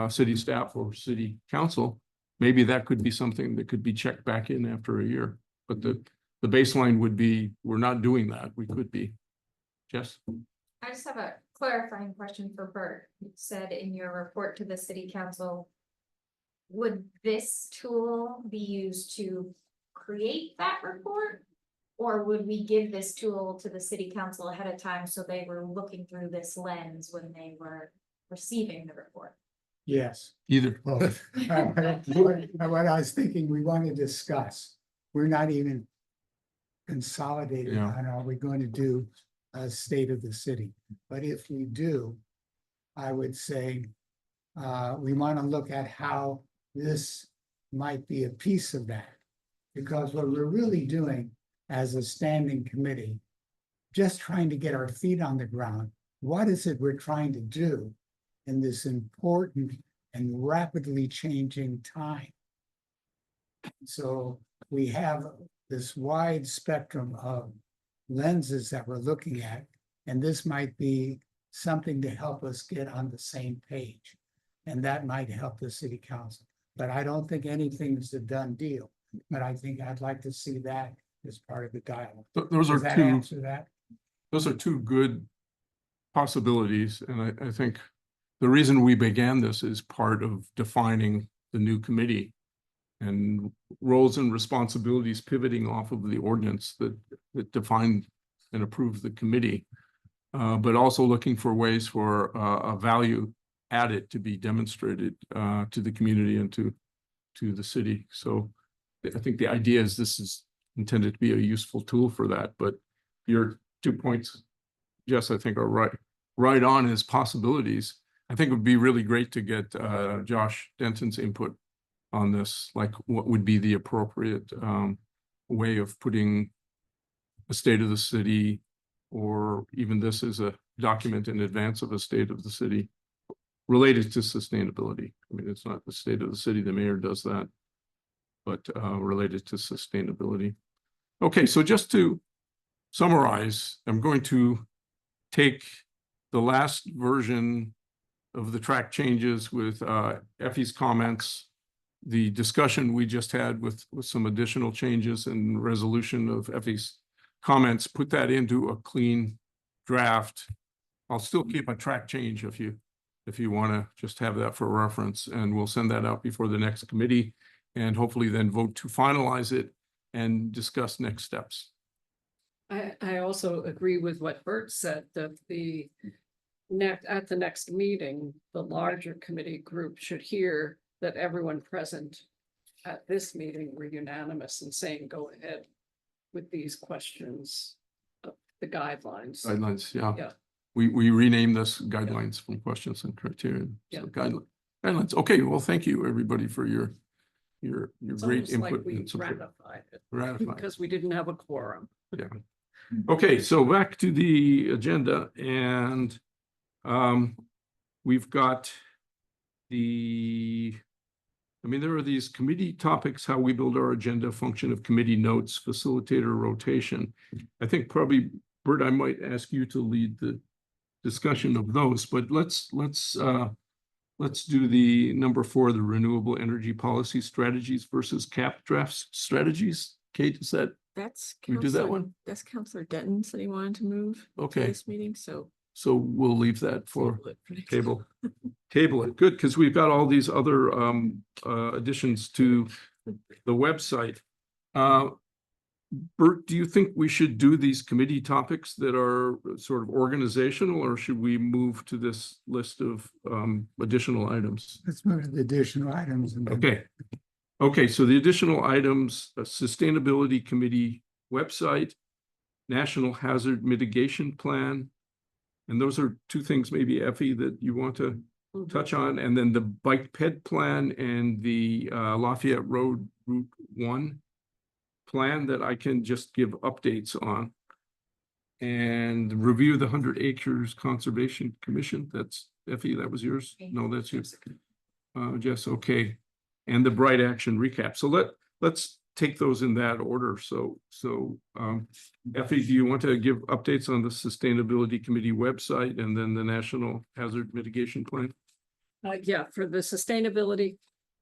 city staff or city council, maybe that could be something that could be checked back in after a year. But the baseline would be, we're not doing that. We could be. Jess? I just have a clarifying question for Bert. You said in your report to the city council, would this tool be used to create that report? Or would we give this tool to the city council ahead of time so they were looking through this lens when they were receiving the report? Yes. Either. Both. What I was thinking, we want to discuss, we're not even consolidated Yeah. on, are we going to do a state of the city? But if we do, I would say, we want to look at how this might be a piece of that. Because what we're really doing as a standing committee, just trying to get our feet on the ground, what is it we're trying to do in this important and rapidly changing time? So we have this wide spectrum of lenses that we're looking at, and this might be something to help us get on the same page. And that might help the city council. But I don't think anything's a done deal. But I think I'd like to see that as part of the dialogue. Those are Does that two. answer that? Those are two good possibilities, and I think the reason we began this is part of defining the new committee and roles and responsibilities pivoting off of the ordinance that defined and approved the committee. But also looking for ways for a value added to be demonstrated to the community and to the city. So I think the idea is this is intended to be a useful tool for that, but your 2 points, Jess, I think are right on as possibilities. I think it would be really great to get Josh Denton's input on this, like what would be the appropriate way of putting a state of the city, or even this as a document in advance of a state of the city related to sustainability. I mean, it's not the state of the city, the mayor does that, but related to sustainability. Okay, so just to summarize, I'm going to take the last version of the track changes with Effie's comments, the discussion we just had with some additional changes and resolution of Effie's comments, put that into a clean draft. I'll still keep a track change if you want to just have that for reference, and we'll send that out before the next committee and hopefully then vote to finalize it and discuss next steps. I also agree with what Bert said, that at the next meeting, the larger committee group should hear that everyone present at this meeting were unanimous in saying, go ahead with these questions, the guidelines. Guidelines, yeah. Yeah. We renamed this guidelines from questions and criteria. So guidelines. Okay, well, thank you, everybody, for your It's great almost like input. we and support. ratified it Ratified. because we didn't have a quorum. Yeah. Okay, so back to the agenda, and we've got there are these committee topics, how we build our agenda, function of committee notes, facilitator rotation. I think probably, Bert, I might ask you to lead the discussion of those, but let's do the number 4, the renewable energy policy strategies versus cap drafts strategies. Kate, is that? That's We do that Counselor- one? That's Counselor Denton said he wanted to move to Okay. this meeting, so. So we'll leave that for table it for next table. Table it, good, because we've got all these other additions to the website. Bert, do you think we should do these committee topics that are sort of organizational, or should we move to this list of additional items? Let's move to the additional items. And then- Okay, so the additional items, Sustainability Committee website, National Hazard Mitigation Plan. And those are 2 things, maybe, Effie, that you want to touch on, and then the bike ped plan and the Lafayette Road Route 1 plan that I can just give updates on. And review the 100 Acres Conservation Commission. That's Effie, that was yours? No, that's yours. Jess, okay. And the Bright Action recap. So let's take those in that order. So Effie, do you want to give updates on the Sustainability Committee website and then the National Hazard Mitigation Plan? Yeah, for the Sustainability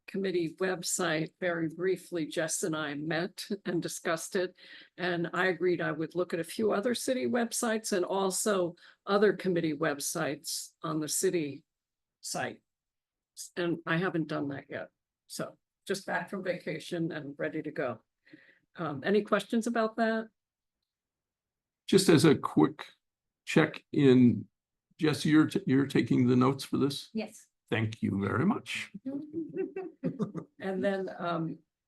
Committee website, very briefly, Jess and I met and discussed it. And I agreed I would look at a few other city websites and also other committee websites on the city site. And I haven't done that yet. So just back from vacation and ready to go. Any questions about that? Just as a quick check in, Jess, you're taking the notes for this? Yes. Thank you very much. And then,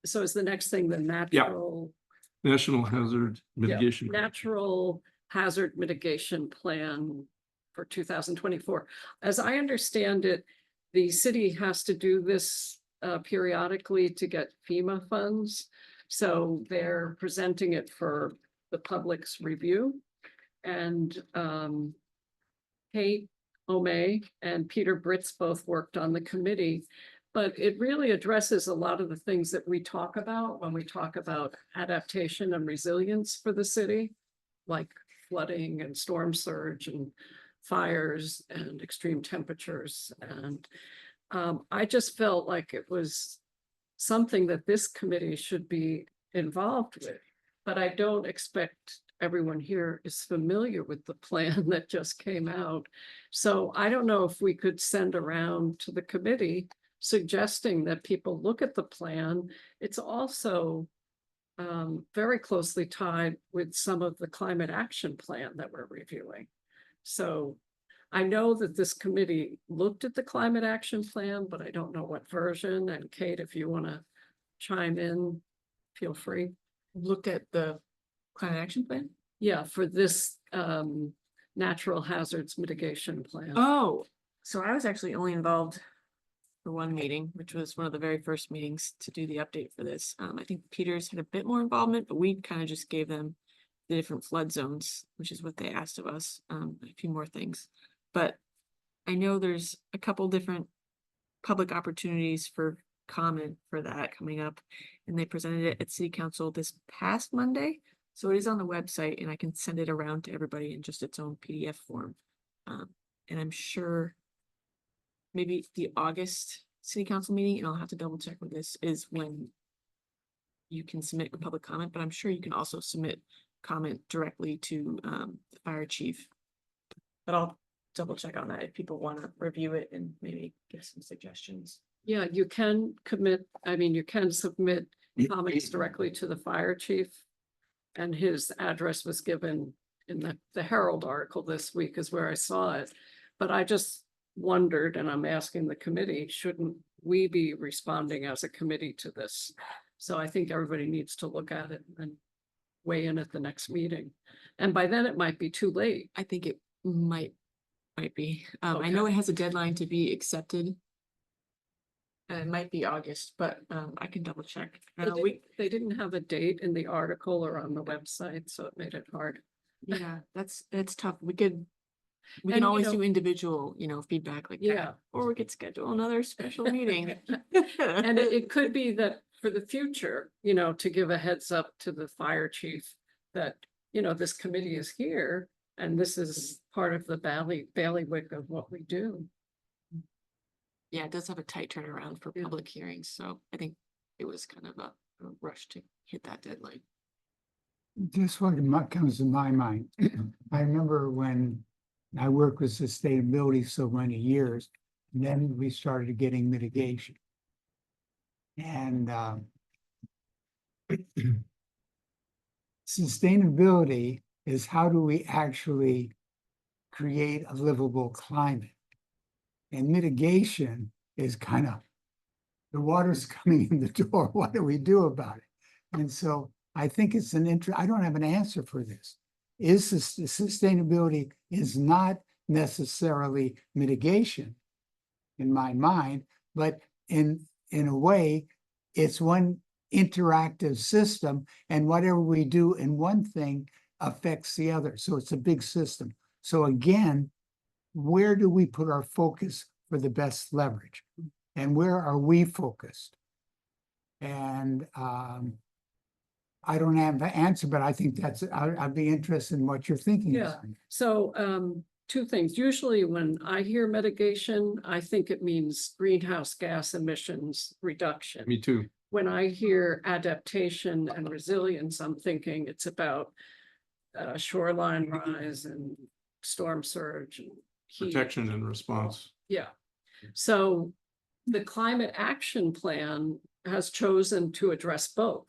so is the next thing the natural? National Hazard Mitigation. Natural Hazard Mitigation Plan for 2024. As I understand it, the city has to do this periodically to get FEMA funds. So they're presenting it for the public's review. And Kate O'May and Peter Britz both worked on the committee. But it really addresses a lot of the things that we talk about when we talk about adaptation and resilience for the city, like flooding and storm surge and fires and extreme temperatures. And I just felt like it was something that this committee should be involved with. But I don't expect everyone here is familiar with the plan that just came out. So I don't know if we could send around to the committee suggesting that people look at the plan. It's also very closely tied with some of the climate action plan that we're reviewing. So I know that this committee looked at the climate action plan, but I don't know what version. And Kate, if you want to chime in, feel free. Looked at the climate action plan? Yeah, for this natural hazards mitigation plan. Oh, so I was actually only involved for one meeting, which was one of the very first meetings to do the update for this. I think Peters had a bit more involvement, but we kind of just gave them the different flood zones, which is what they asked of us, a few more things. But I know there's a couple different public opportunities for comment for that coming up. And they presented it at City Council this past Monday. So it is on the website and I can send it around to everybody in just its own PDF form. And I'm sure maybe the August City Council meeting, and I'll have to double check with this, is when you can submit a public comment, but I'm sure you can also submit comment directly to the fire chief. But I'll double check on that if people want to review it and maybe give some suggestions. Yeah, you can you can submit comments directly to the fire chief. And his address was given in the Herald article this week is where I saw it. But I just wondered, and I'm asking the committee, shouldn't we be responding as a committee to this? So I think everybody needs to look at it and weigh in at the next meeting. And by then it might be too late. I think it might be. I know it has a deadline to be accepted. And it might be August, but I can double check. They didn't have a date in the article or on the website, so it made it hard. Yeah, that's tough. We can And, always do individual, feedback like Yeah. that, or we could schedule another special meeting. And it could be that for the future, to give a heads up to the fire chief that, this committee is here and this is part of the bailiwick of what we do. Yeah, it does have a tight turnaround for Yeah. public hearings, so I think it was kind of a rush to hit that deadline. Just what comes to my mind. I remember when I worked with sustainability so many years, and then we started getting mitigation. And sustainability is how do we actually create a livable climate? And mitigation is kind of the water's coming in the door. What do we do about it? And so I think it's I don't have an answer for this. Sustainability is not necessarily mitigation in my mind, but in a way, it's one interactive system, and whatever we do in one thing affects the other. So it's a big system. So again, where do we put our focus for the best leverage? And where are we focused? And I don't have the answer, but I think I'd be interested in what you're thinking. Yeah. So two things. Usually when I hear mitigation, I think it means greenhouse gas emissions reduction. Me too. When I hear adaptation and resilience, I'm thinking it's about shoreline rise and storm surge and heat. Protection and response. Yeah. So the climate action plan has chosen to address both.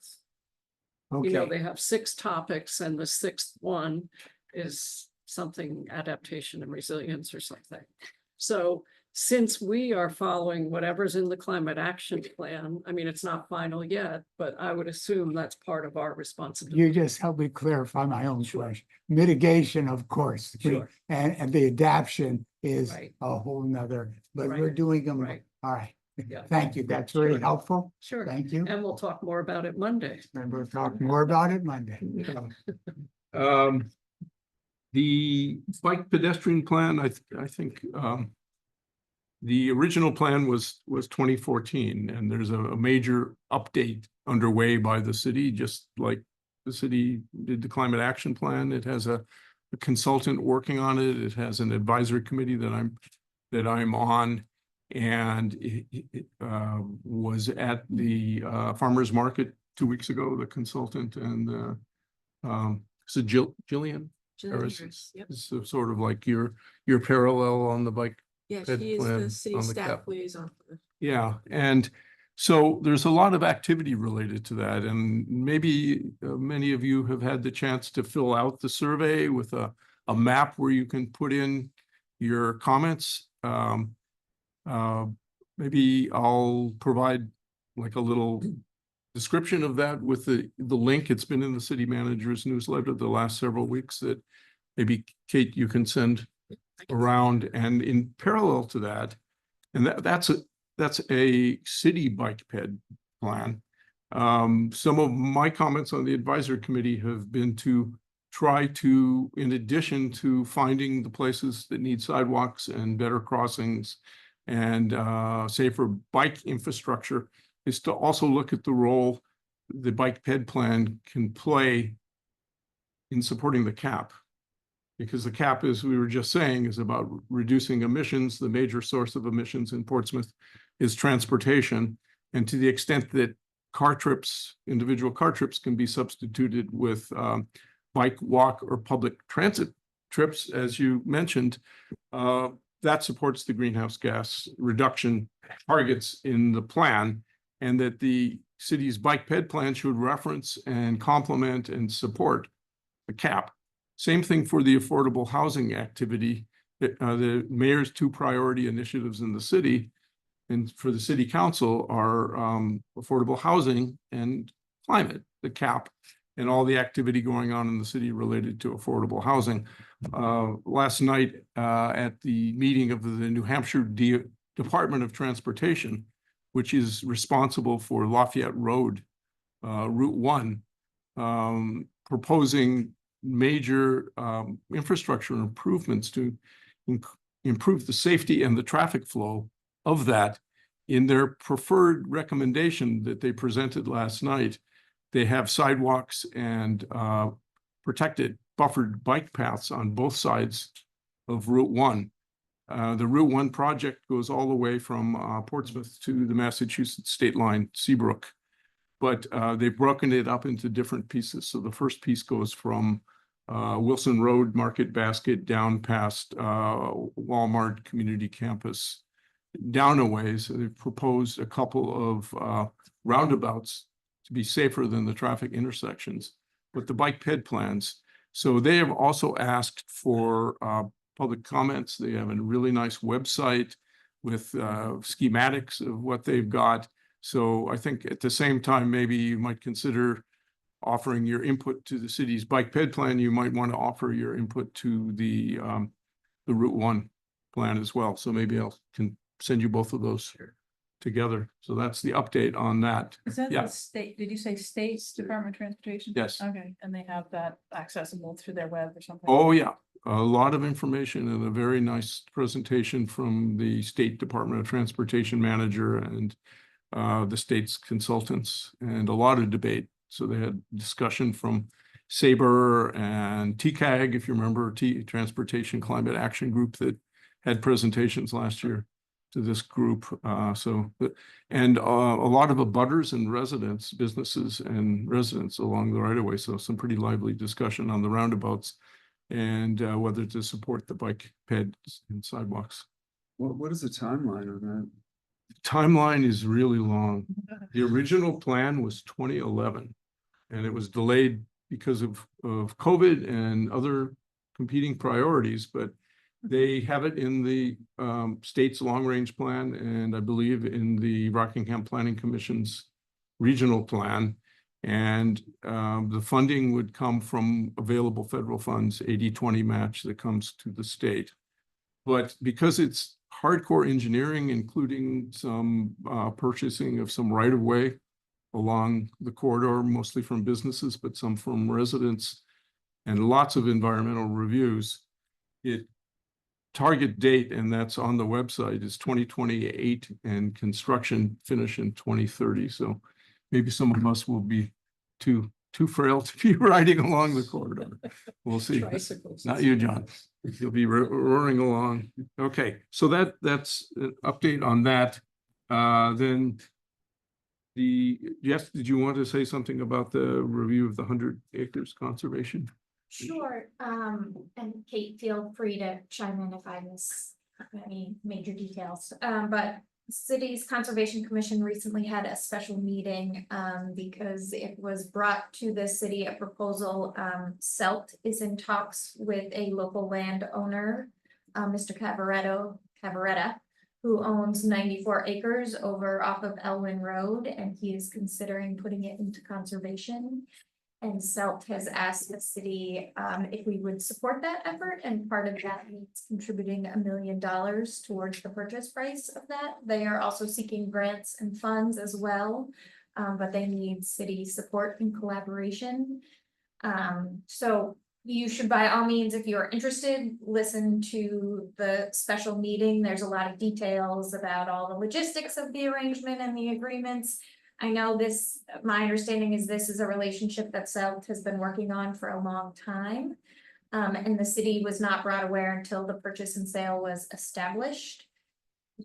Okay. They have 6 topics and the 6th one is something adaptation and resilience or something. So since we are following whatever's in the climate action plan, I mean, it's not final yet, but I would assume that's part of our responsibility. You just help me clarify my own Sure. question. Mitigation, of course. Sure. And the adaption is Right. a whole nother, but we're Right. doing them. Right. All right. Yeah. Thank you. That's very Sure. helpful. Sure. Thank you. And we'll talk more about it Monday. And we'll talk more about it Monday. The bike pedestrian plan, I think, the original plan was 2014, and there's a major update underway by the city, just like the city did the climate action plan. It has a consultant working on it. It has an advisory committee that I'm on, and it was at the farmer's market 2 weeks ago, the consultant and so Jillian Harris Yep. is sort of like your parallel on the bike. Yeah, Ed she is plan the city on the staff cap. liaison. Yeah, and so there's a lot of activity related to that, and maybe many of you have had the chance to fill out the survey with a map where you can put in your comments. Maybe I'll provide like a little description of that with the link. It's been in the city manager's newsletter the last several weeks that maybe Kate, you can send around. And in parallel to that, and that's a city bike ped plan. Some of my comments on the advisory committee have been to try to, in addition to finding the places that need sidewalks and better crossings and safer bike infrastructure, is to also look at the role the bike ped plan can play in supporting the CAP. Because the CAP, as we were just saying, is about reducing emissions. The major source of emissions in Portsmouth is transportation. And to the extent that car trips, individual car trips, can be substituted with bike, walk, or public transit trips, as you mentioned, that supports the greenhouse gas reduction targets in the plan, and that the city's bike ped plan should reference and complement and support the CAP. Same thing for the affordable housing activity. The mayor's two priority initiatives in the city and for the city council are affordable housing and climate, the CAP, and all the activity going on in the city related to affordable housing. Last night at the meeting of the New Hampshire Department of Transportation, which is responsible for Lafayette Road, Route 1, proposing major infrastructure improvements to improve the safety and the traffic flow of that. In their preferred recommendation that they presented last night, they have sidewalks and protected buffered bike paths on both sides of Route 1. The Route 1 project goes all the way from Portsmouth to the Massachusetts state line, Seabrook. But they've broken it up into different pieces. So the first piece goes from Wilson Road, Market Basket, down past Walmart Community Campus, down a ways. They've proposed a couple of roundabouts to be safer than the traffic intersections, but the bike ped plans. So they have also asked for public comments. They have a really nice website with schematics of what they've got. So I think at the same time, maybe you might consider offering your input to the city's bike ped plan. You might want to offer your input to the Route 1 plan as well. So maybe I can send you both of those together. So that's the update on that. Is that Yeah. the state, did you say State's Department of Transportation? Yes. Okay, and they have that accessible through their web or something? Oh, yeah. A lot of information and a very nice presentation from the State Department of Transportation manager and the state's consultants, and a lot of debate. So they had discussion from SABRE and TCAG, if you remember, Transportation Climate Action Group, that had presentations last year to this group. And a lot of abutters and residents, businesses and residents along the right of way. So some pretty lively discussion on the roundabouts and whether to support the bike peds and sidewalks. What is the timeline on that? Timeline is really long. The original plan was 2011, and it was delayed because of COVID and other competing priorities, but they have it in the state's long-range plan, and I believe in the Rockingham Planning Commission's regional plan. And the funding would come from available federal funds, 80-20 match that comes to the state. But because it's hardcore engineering, including some purchasing of some right-of-way along the corridor, mostly from businesses, but some from residents, and lots of environmental reviews, it target date, and that's on the website, is 2028, and construction finish in 2030. So maybe some of us will be too frail to be riding along the corridor. We'll see. Tricycles. Not you, John. You'll be roaring along. Okay, so that's an update on that. Then Jeff, did you want to say something about the review of the 100 acres conservation? Sure, and Kate, feel free to chime in if I miss any major details. But city's Conservation Commission recently had a special meeting, because it was brought to the city a proposal. CELT is in talks with a local landowner, Mr. Cavaretta, who owns 94 acres over off of Elwyn Road, and he is considering putting it into conservation. And CELT has asked the city if we would support that effort, and part of that means contributing $1 million towards the purchase price of that. They are also seeking grants and funds as well, but they need city support and collaboration. So you should, by all means, if you're interested, listen to the special meeting. There's a lot of details about all the logistics of the arrangement and the agreements. I know this, my understanding is this is a relationship that CELT has been working on for a long time. And the city was not brought aware until the purchase and sale was established.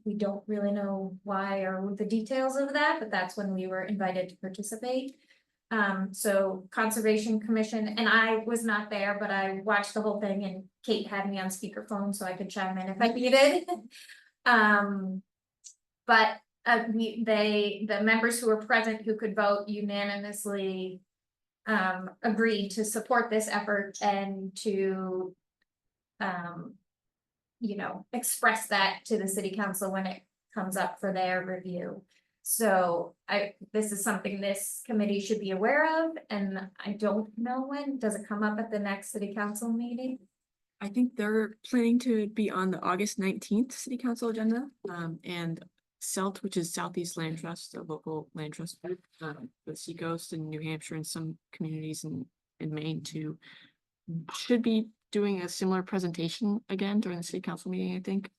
We don't really know why or the details of that, but that's when we were invited to participate. So Conservation Commission, and I was not there, but I watched the whole thing, and Kate had me on speakerphone so I could chime in if I needed. But the members who were present who could vote unanimously agreed to support this effort and to express that to the city council when it comes up for their review. So this is something this committee should be aware of, and I don't know when. Does it come up at the next city council meeting? I think they're planning to be on the August 19th city council agenda, and CELT, which is Southeast Land Trust, a local land trust group, the Seacoast in New Hampshire and some communities in Maine too, should be doing a similar presentation again during the city council meeting, I think.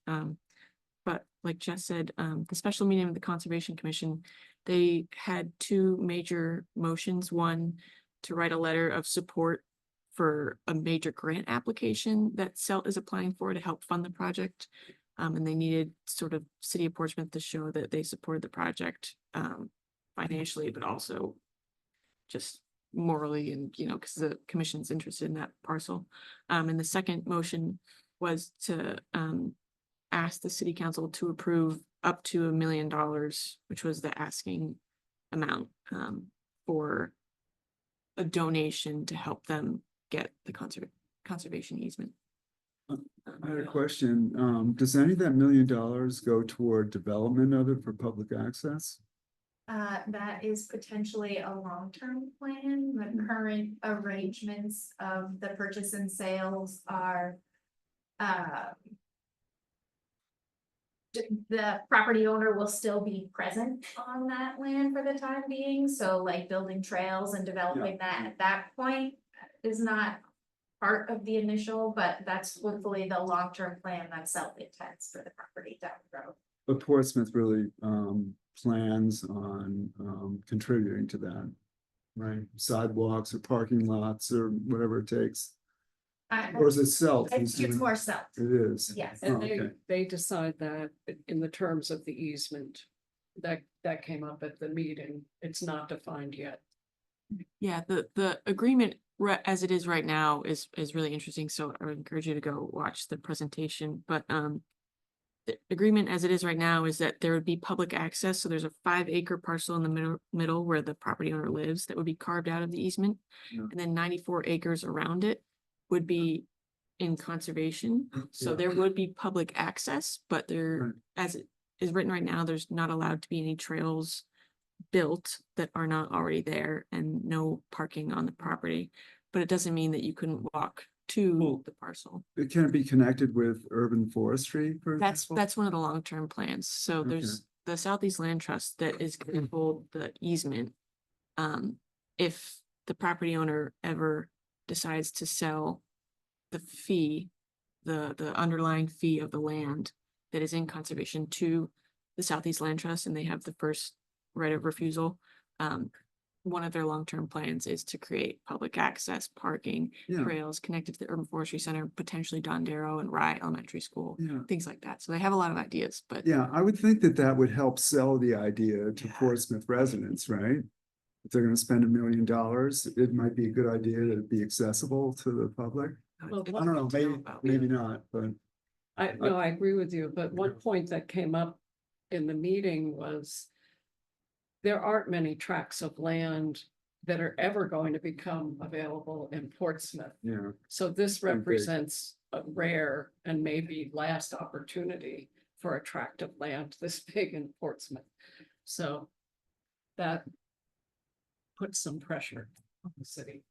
But like Jess said, the special meeting with the Conservation Commission, they had two major motions. One, to write a letter of support for a major grant application that CELT is applying for to help fund the project. And they needed sort of City of Portsmouth to show that they supported the project financially, but also just morally, and because the commission's interested in that parcel. And the second motion was to ask the city council to approve up to $1 million, which was the asking amount for a donation to help them get the conservation easement. I had a question. Does any of that $1 million go toward development of it for public access? That is potentially a long-term plan. The current arrangements of the purchase and sales are the property owner will still be present on that land for the time being. So like building trails and developing that at that point is not part of the initial, but that's hopefully the long-term plan that CELT intends for the property down the road. But Portsmouth really plans on contributing to that, right? Sidewalks or parking lots or whatever it takes. Or is it CELT? It's more CELT. It is. Yes. Oh, And okay. they decide that in the terms of the easement. That came up at the meeting. It's not defined yet. Yeah, the agreement as it is right now is really interesting. So I would encourage you to go watch the presentation. But the agreement as it is right now is that there would be public access. So there's a 5-acre parcel in the middle where the property owner lives that would be carved out of the easement. Yeah. And then 94 acres around it would be in conservation. So Yeah. there would be public access, but there, Right. as it is written right now, there's not allowed to be any trails built that are not already there, and no parking on the property. But it doesn't mean that you couldn't walk to Well, the parcel. It can be connected with urban forestry, for example? That's one of the long-term plans. So Okay. there's the Southeast Land Trust that is going to hold the easement. If the property owner ever decides to sell the fee, the underlying fee of the land that is in conservation to the Southeast Land Trust, and they have the first right of refusal. One of their long-term plans is to create public access, parking, Yeah. trails connected to the Urban Forestry Center, potentially Don Darrow and Rye Elementary School, Yeah. things like that. So they have a lot of ideas, but Yeah, I would think that that would help sell the idea to Yeah. Portsmouth residents, right? If they're gonna spend $1 million, it might be a good idea to be accessible to the public. Well, I don't know, maybe not, but I agree with you, but one point that came up in the meeting was there aren't many tracts of land that are ever going to become available in Portsmouth. Yeah, So this Big. represents a rare and maybe last opportunity for a tract of land this big in Portsmouth. So that puts some pressure on the city.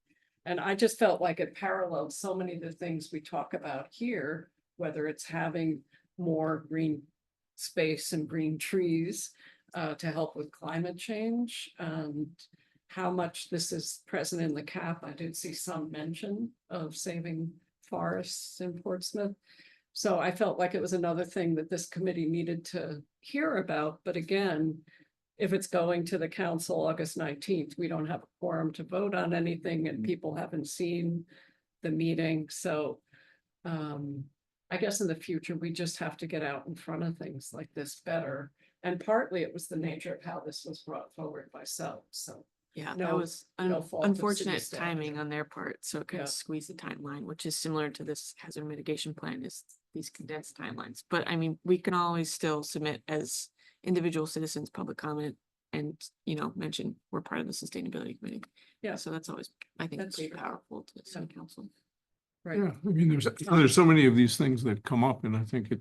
And I just felt like it paralleled so many of the things we talk about here, whether it's having more green space and green trees to help with climate change, and how much this is present in the cap. I did see some mention of saving forests in Portsmouth. So I felt like it was another thing that this committee needed to hear about. But again, if it's going to the council August 19th, we don't have a quorum to vote on anything and people haven't seen the meeting. So I guess in the future, we just have to get out in front of things like this better. And partly it was the nature of how this was brought forward by Self. So Yeah, that No- was no fault of city unfortunate staff. timing on their part, so it kind Yeah. of squeezed the timeline, which is similar to this hazard mitigation plan, is these condensed timelines. But I mean, we can always still submit as individual citizens, public comment, and, you know, mention we're part of the sustainability committee. Yeah. So that's always, I think, That's pretty true. powerful to the city council. Right. Yeah, I mean, there's so many of these things that come up, and I think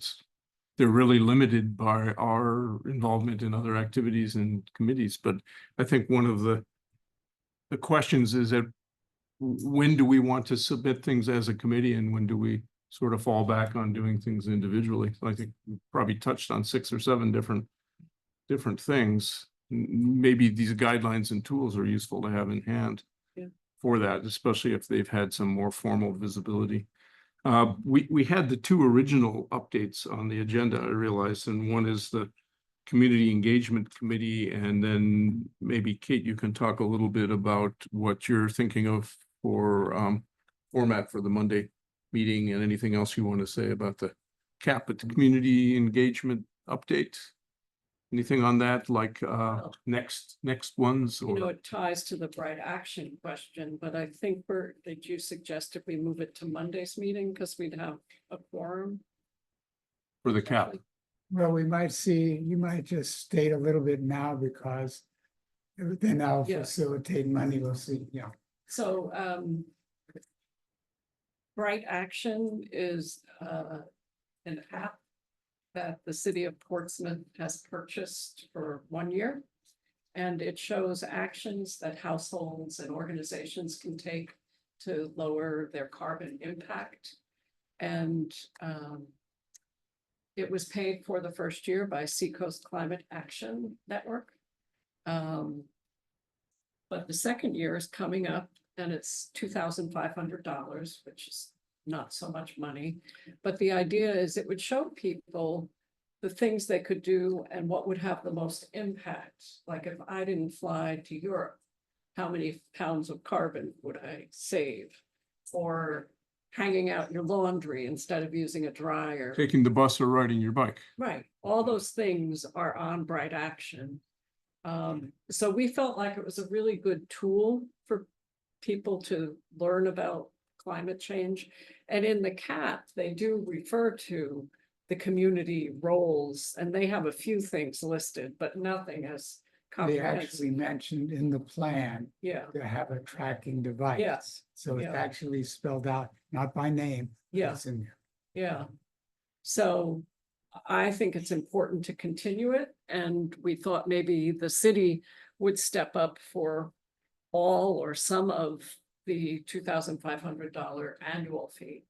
they're really limited by our involvement in other activities and committees, but I think one of the questions is that when do we want to submit things as a committee and when do we sort of fall back on doing things individually? So I think we probably touched on 6 or 7 different things. Maybe these guidelines and tools are useful to have in hand Yeah. for that, especially if they've had some more formal visibility. We had the 2 original updates on the agenda, I realized, and one is the Community Engagement Committee, and then maybe Kate, you can talk a little bit about what you're thinking of for format for the Monday meeting and anything else you want to say about the cap at the community engagement update. Anything on that, like next ones You know, or it ties to the Bright Action question, but I think Bert, did you suggest if we move it to Monday's meeting because we'd have a quorum? for the cap? Well, we might see, you might just state a little bit now because then I'll Yeah. facilitate money, we'll see, yeah. So Bright Action is an app that the city of Portsmouth has purchased for 1 year. And it shows actions that households and organizations can take to lower their carbon impact. And it was paid for the first year by Seacoast Climate Action Network. But the second year is coming up and it's $2,500, which is not so much money. But the idea is it would show people the things they could do and what would have the most impact. Like if I didn't fly to Europe, how many pounds of carbon would I save? Or hanging out your laundry instead of using a dryer. Taking the bus or riding your bike? Right, all those things are on Bright Action. So we felt like it was a really good tool for people to learn about climate change. And in the CAP, they do refer to the community roles, and they have a few things listed, but nothing as They actually comprehensive. mentioned in the plan Yeah, to have a tracking device. yes, So it's yeah. actually spelled out, not by name. but Yeah. it's in there. yeah. So I think it's important to continue it, and we thought maybe the city would step up for all or some of the $2,500 annual fee,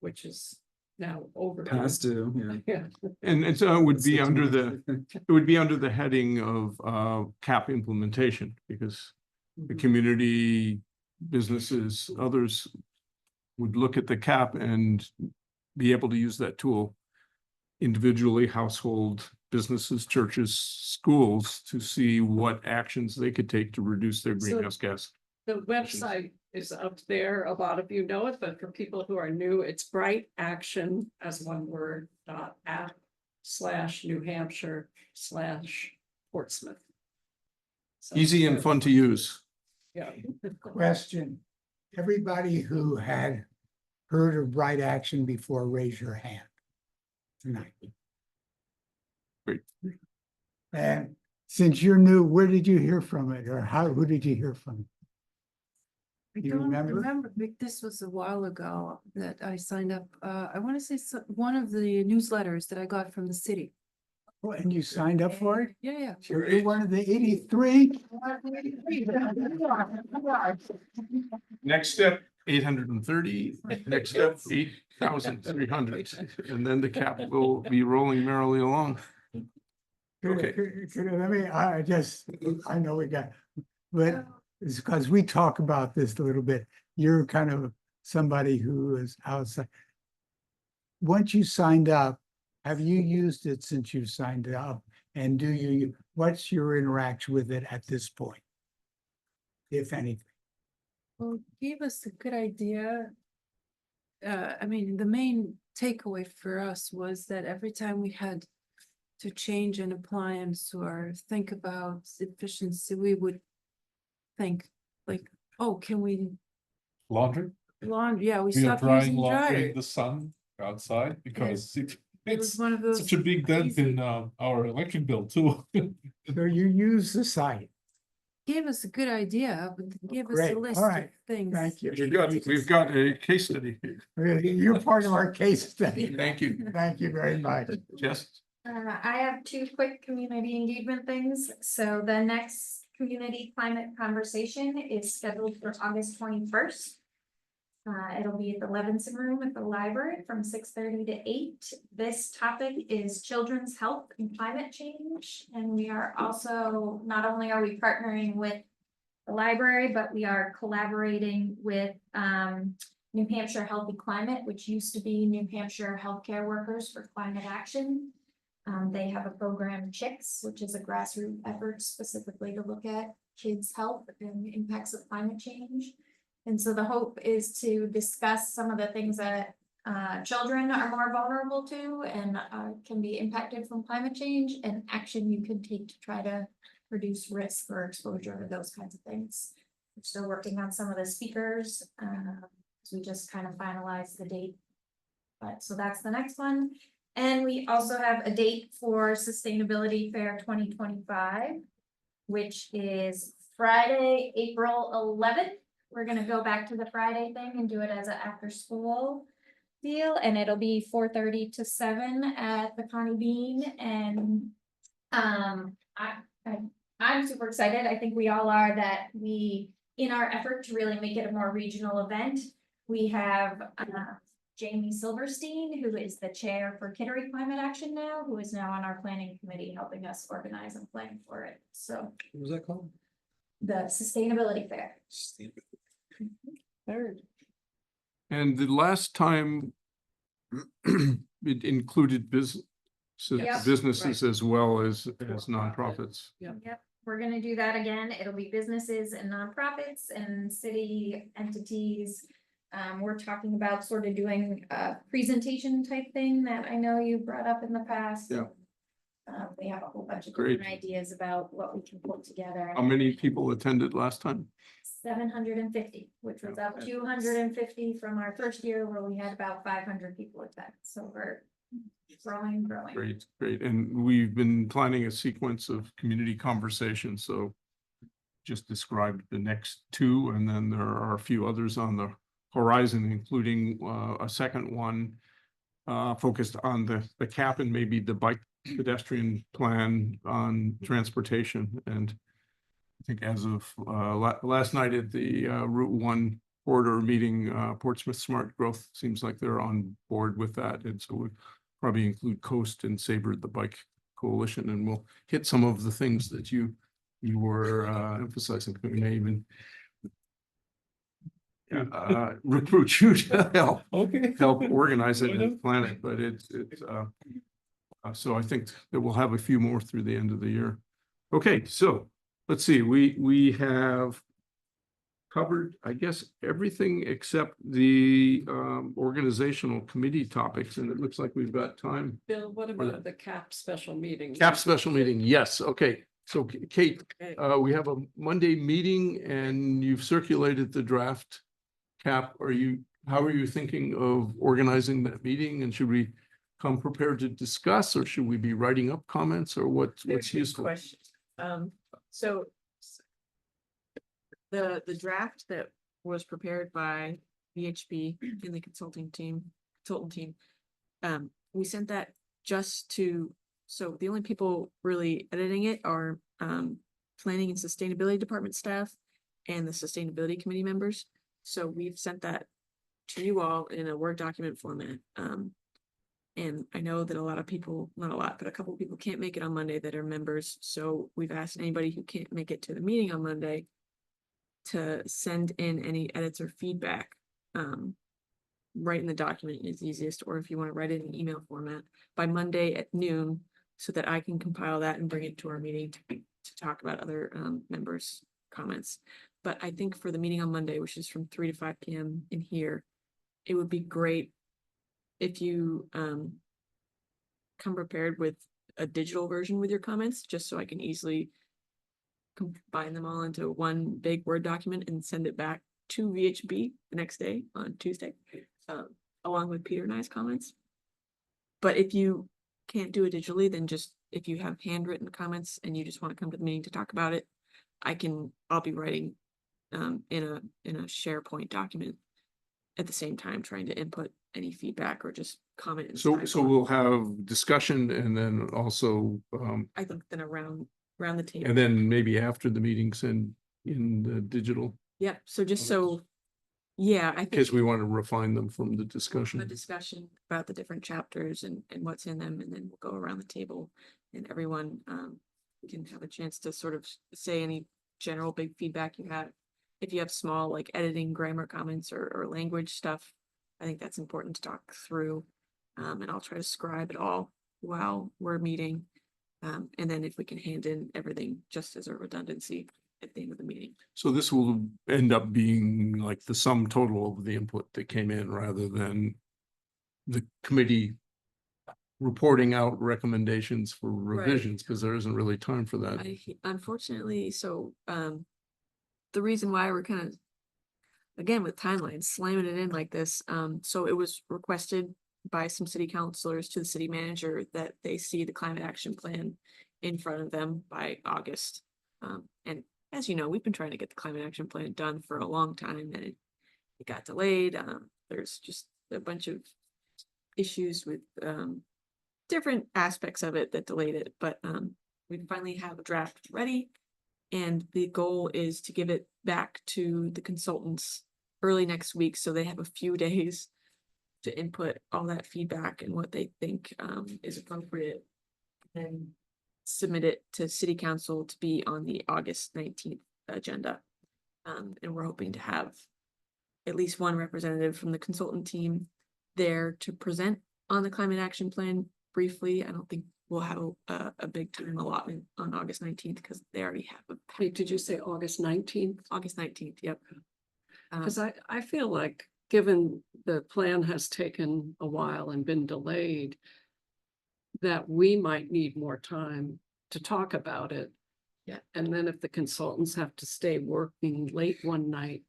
which is now over. Past due, yeah. Yeah, And so it would be That's under too the, much. it would be under the heading of cap implementation, because the community, businesses, others would look at the cap and be able to use that tool individually, household, businesses, churches, schools, to see what actions they could take to reduce their So- greenhouse gas. the website is up there. A lot of you know it, but for people who are new, it's Bright Action as one word, .app/New Hampshire/Portsmouth. So- Easy and fun to use. Yeah. Question, everybody who had heard of Bright Action before, raise your hand tonight. Great. And since you're new, where did you hear from it, or who did you hear from? I You don't remember? remember, this was a while ago that I signed up, I wanna say one of the newsletters that I got from the city. Oh, and you signed up for it? Yeah, yeah. You're one of the 83? Next step, 830, next step, 8,300, and then the cap will be rolling merrily along. Okay. I know we got, but it's because we talk about this a little bit. You're kind of somebody who is outside. Once you signed up, have you used it since you signed up? And what's your interaction with it at this point? If anything? Well, it gave us a good idea. I mean, the main takeaway for us was that every time we had to change an appliance or think about efficiency, we would think like, oh, can we Laundry, laundry? Yeah, we we are stopped drying using laundry dryer. in the sun outside because It was it's one of those. such a big dent easy- in our electric bill too. So you use the site. Gave us a good idea, but gave us Great. a list All of right. things. Thank you. We've got a case study. Really, you're part of our case study. Thank you. Thank you very much. Jess? I have two quick community engagement things. So the next community climate conversation is scheduled for August 21st. It'll be at the Levinson Room at the library from 6:30 to 8. This topic is children's health and climate change. And we are also, not only are we partnering with the library, but we are collaborating with New Hampshire Healthy Climate, which used to be New Hampshire Healthcare Workers for Climate Action. They have a program, Chicks, which is a grassroots effort specifically to look at kids' health and the impacts of climate change. And so the hope is to discuss some of the things that children are more vulnerable to and can be impacted from climate change and action you can take to try to reduce risk or exposure to those kinds of things. We're still working on some of the speakers. So we just kind of finalized the date. But so that's the next one. And we also have a date for Sustainability Fair 2025, which is Friday, April 11th. We're gonna go back to the Friday thing and do it as an after school deal, and it'll be 4:30 to 7 at the Connie Bean. And I'm super excited. I think we all are that in our effort to really make it a more regional event, we have Jamie Silverstein, who is the chair for Kittery Climate Action now, who is now on our planning committee, helping us organize and plan for it. So What was that called? the Sustainability Fair. Third. And the last time it included Yep. businesses as well as nonprofits. Yep, we're gonna do that again. It'll be businesses and nonprofits and city entities. We're talking about sort of doing a presentation type thing that I know you brought up in the past. Yeah. We have a whole bunch of Great. different ideas about what we can put together. How many people attended last time? 750, which was up 250 from our first year where we had about 500 people attend. So we're growing. Great, great. And we've been planning a sequence of community conversations, so just described the next two, and then there are a few others on the horizon, including a second one focused on the cap and maybe the bike pedestrian plan on transportation. And I think as of last night at the Route 1 corridor meeting, Portsmouth Smart Growth seems like they're on board with that. And so we probably include Coast and Sabre, the bike coalition, and we'll hit some of the things that you were emphasizing. We may even recruit you to help organize it and plan it, but it's so I think that we'll have a few more through the end of the year. Okay, so let's see, we have covered, I guess, everything except the organizational committee topics, and it looks like we've got time. Bill, what about the CAP special meeting? Cap special meeting, yes, okay. So Kate, we have a Monday meeting and you've circulated the draft cap. How are you thinking of organizing that meeting, and should we come prepared to discuss, or should we be writing up comments, or what's Good useful? question. So the draft that was prepared by VHB and the consultant team, we sent that just to, so the only people really editing it are planning and sustainability department staff and the sustainability committee members. So we've sent that to you all in a Word document format. And I know that a lot of people, not a lot, but a couple of people can't make it on Monday that are members. So we've asked anybody who can't make it to the meeting on Monday to send in any edits or feedback. Right in the document is easiest, or if you want to write it in email format by Monday at noon, so that I can compile that and bring it to our meeting to talk about other members' comments. But I think for the meeting on Monday, which is from 3 to 5 p.m. in here, it would be great if you come prepared with a digital version with your comments, just so I can easily combine them all into one big Word document and send it back to VHB the next day on Tuesday, along with Peter and I's comments. But if you can't do it digitally, then just, if you have handwritten comments and you just want to come to the meeting to talk about it, I'll be writing in a SharePoint document at the same time, trying to input any feedback or just comment. in the So sidebar. we'll have discussion, and then also, I think then around the table. and then maybe after the meetings in the digital, Yeah, so just so, yeah, I because think we want to refine them from the a discussion. discussion about the different chapters and what's in them, and then we'll go around the table and everyone can have a chance to sort of say any general big feedback you have. If you have small, like editing, grammar comments or language stuff, I think that's important to talk through. And I'll try to scribe it all while we're meeting. And then if we can hand in everything just as a redundancy at the end of the meeting. So this will end up being like the sum total of the input that came in, rather than the committee reporting out recommendations for revisions, because there isn't really time for that. Unfortunately, so the reason why we're kind of, again, with timelines, slamming it in like this, so it was requested by some city councilors to the city manager that they see the climate action plan in front of them by August. And as you know, we've been trying to get the climate action plan done for a long time, and it got delayed. There's just a bunch of issues with different aspects of it that delayed it, but we finally have a draft ready. And the goal is to give it back to the consultants early next week, so they have a few days to input all that feedback and what they think is appropriate, and submit it to city council to be on the August 19th agenda. And we're hoping to have at least one representative from the consultant team there to present on the climate action plan briefly. I don't think we'll have a big time allotment on August 19th because they already have Wait, did you say August 19th? August 19th, yep. Because I feel like, given the plan has taken a while and been delayed, that we might need more time to talk about it. Yeah. And then if the consultants have to stay working late one night,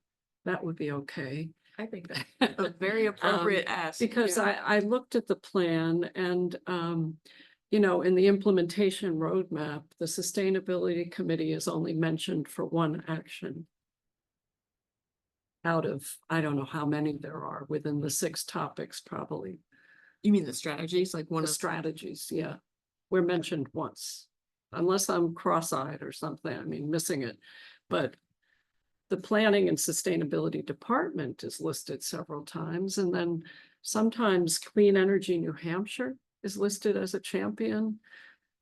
that would be okay. I think that's a very appropriate ask. Because yeah. I looked at the plan and, you know, in the implementation roadmap, the sustainability committee is only mentioned for one action out of, I don't know how many there are within the 6 topics, probably. You mean the strategies, like one The of strategies, yeah. We're mentioned once, unless I'm cross-eyed or something, I mean, missing it. But the planning and sustainability department is listed several times, and then sometimes Clean Energy New Hampshire is listed as a champion.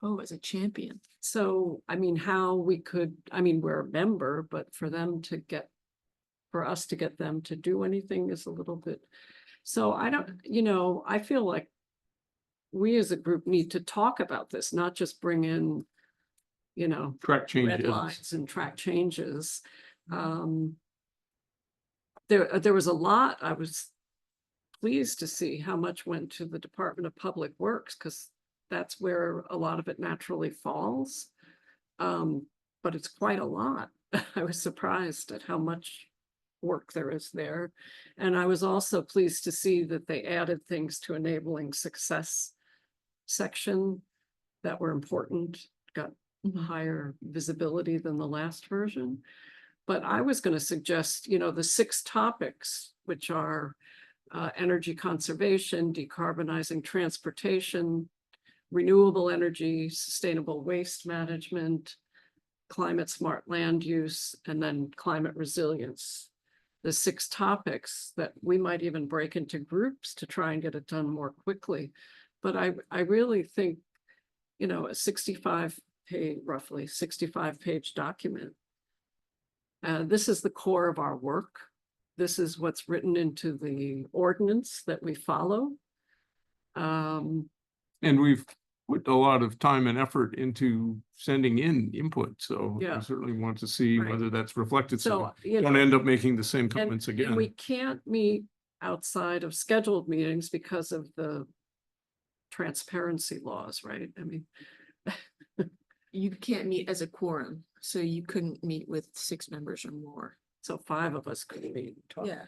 Oh, as a champion. So, I mean, how we could, I mean, we're a member, but for us to get them to do anything is a little bit. So I don't, you know, I feel like we as a group need to talk about this, not just bring in, you know, Track red changes. lines and track changes. There was a lot. I was pleased to see how much went to the Department of Public Works, because that's where a lot of it naturally falls. But it's quite a lot. I was surprised at how much work there is there. And I was also pleased to see that they added things to enabling success section that were important, got higher visibility than the last version. But I was going to suggest, you know, the 6 topics, which are energy conservation, decarbonizing transportation, renewable energy, sustainable waste management, climate smart land use, and then climate resilience. The 6 topics that we might even break into groups to try and get it done more quickly. But I really think, you know, a 65-page, roughly 65-page document. This is the core of our work. This is what's written into the ordinance that we follow. And we've put a lot of time and effort into sending in input, so Yeah. I certainly want to see Right. whether that's reflected, so So, we you don't know, end up making the same and comments again. we can't meet outside of scheduled meetings because of the transparency laws, right? I mean, You can't meet as a quorum, so you couldn't meet with 6 members or more. so 5 of us could meet. and talk. Yeah.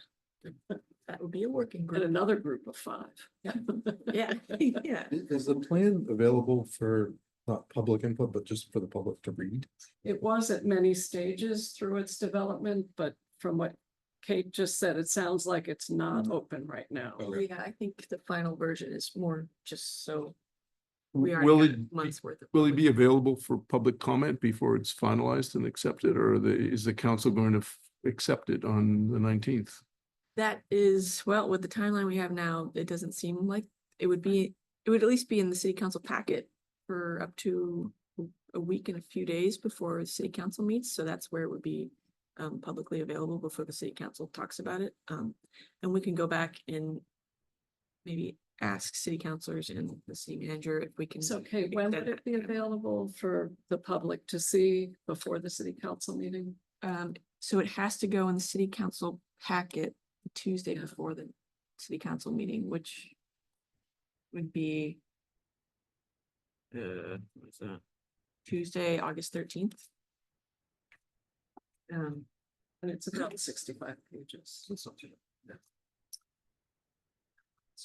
That would be a working And group. another group of 5. Yeah, yeah. Is the plan available for not public input, but just for the public to read? It was at many stages through its development, but from what Kate just said, it sounds like it's not open right now. Okay. Yeah, I think the final version is more just so we are Will a it, month's worth of. will it be available for public comment before it's finalized and accepted, or is the council going to accept it on the 19th? That is, well, with the timeline we have now, it doesn't seem like it would be, it would at least be in the city council packet for up to a week and a few days before the city council meets, so that's where it would be publicly available before the city council talks about it. And we can go back and maybe ask city councilors and the city manager if we can. So Kate, when would it be available for the public to see before the city council meeting? So it has to go in the city council packet the Tuesday Yeah. before the city council meeting, which would be what's that? Tuesday, August 13th. And it's about 65 pages.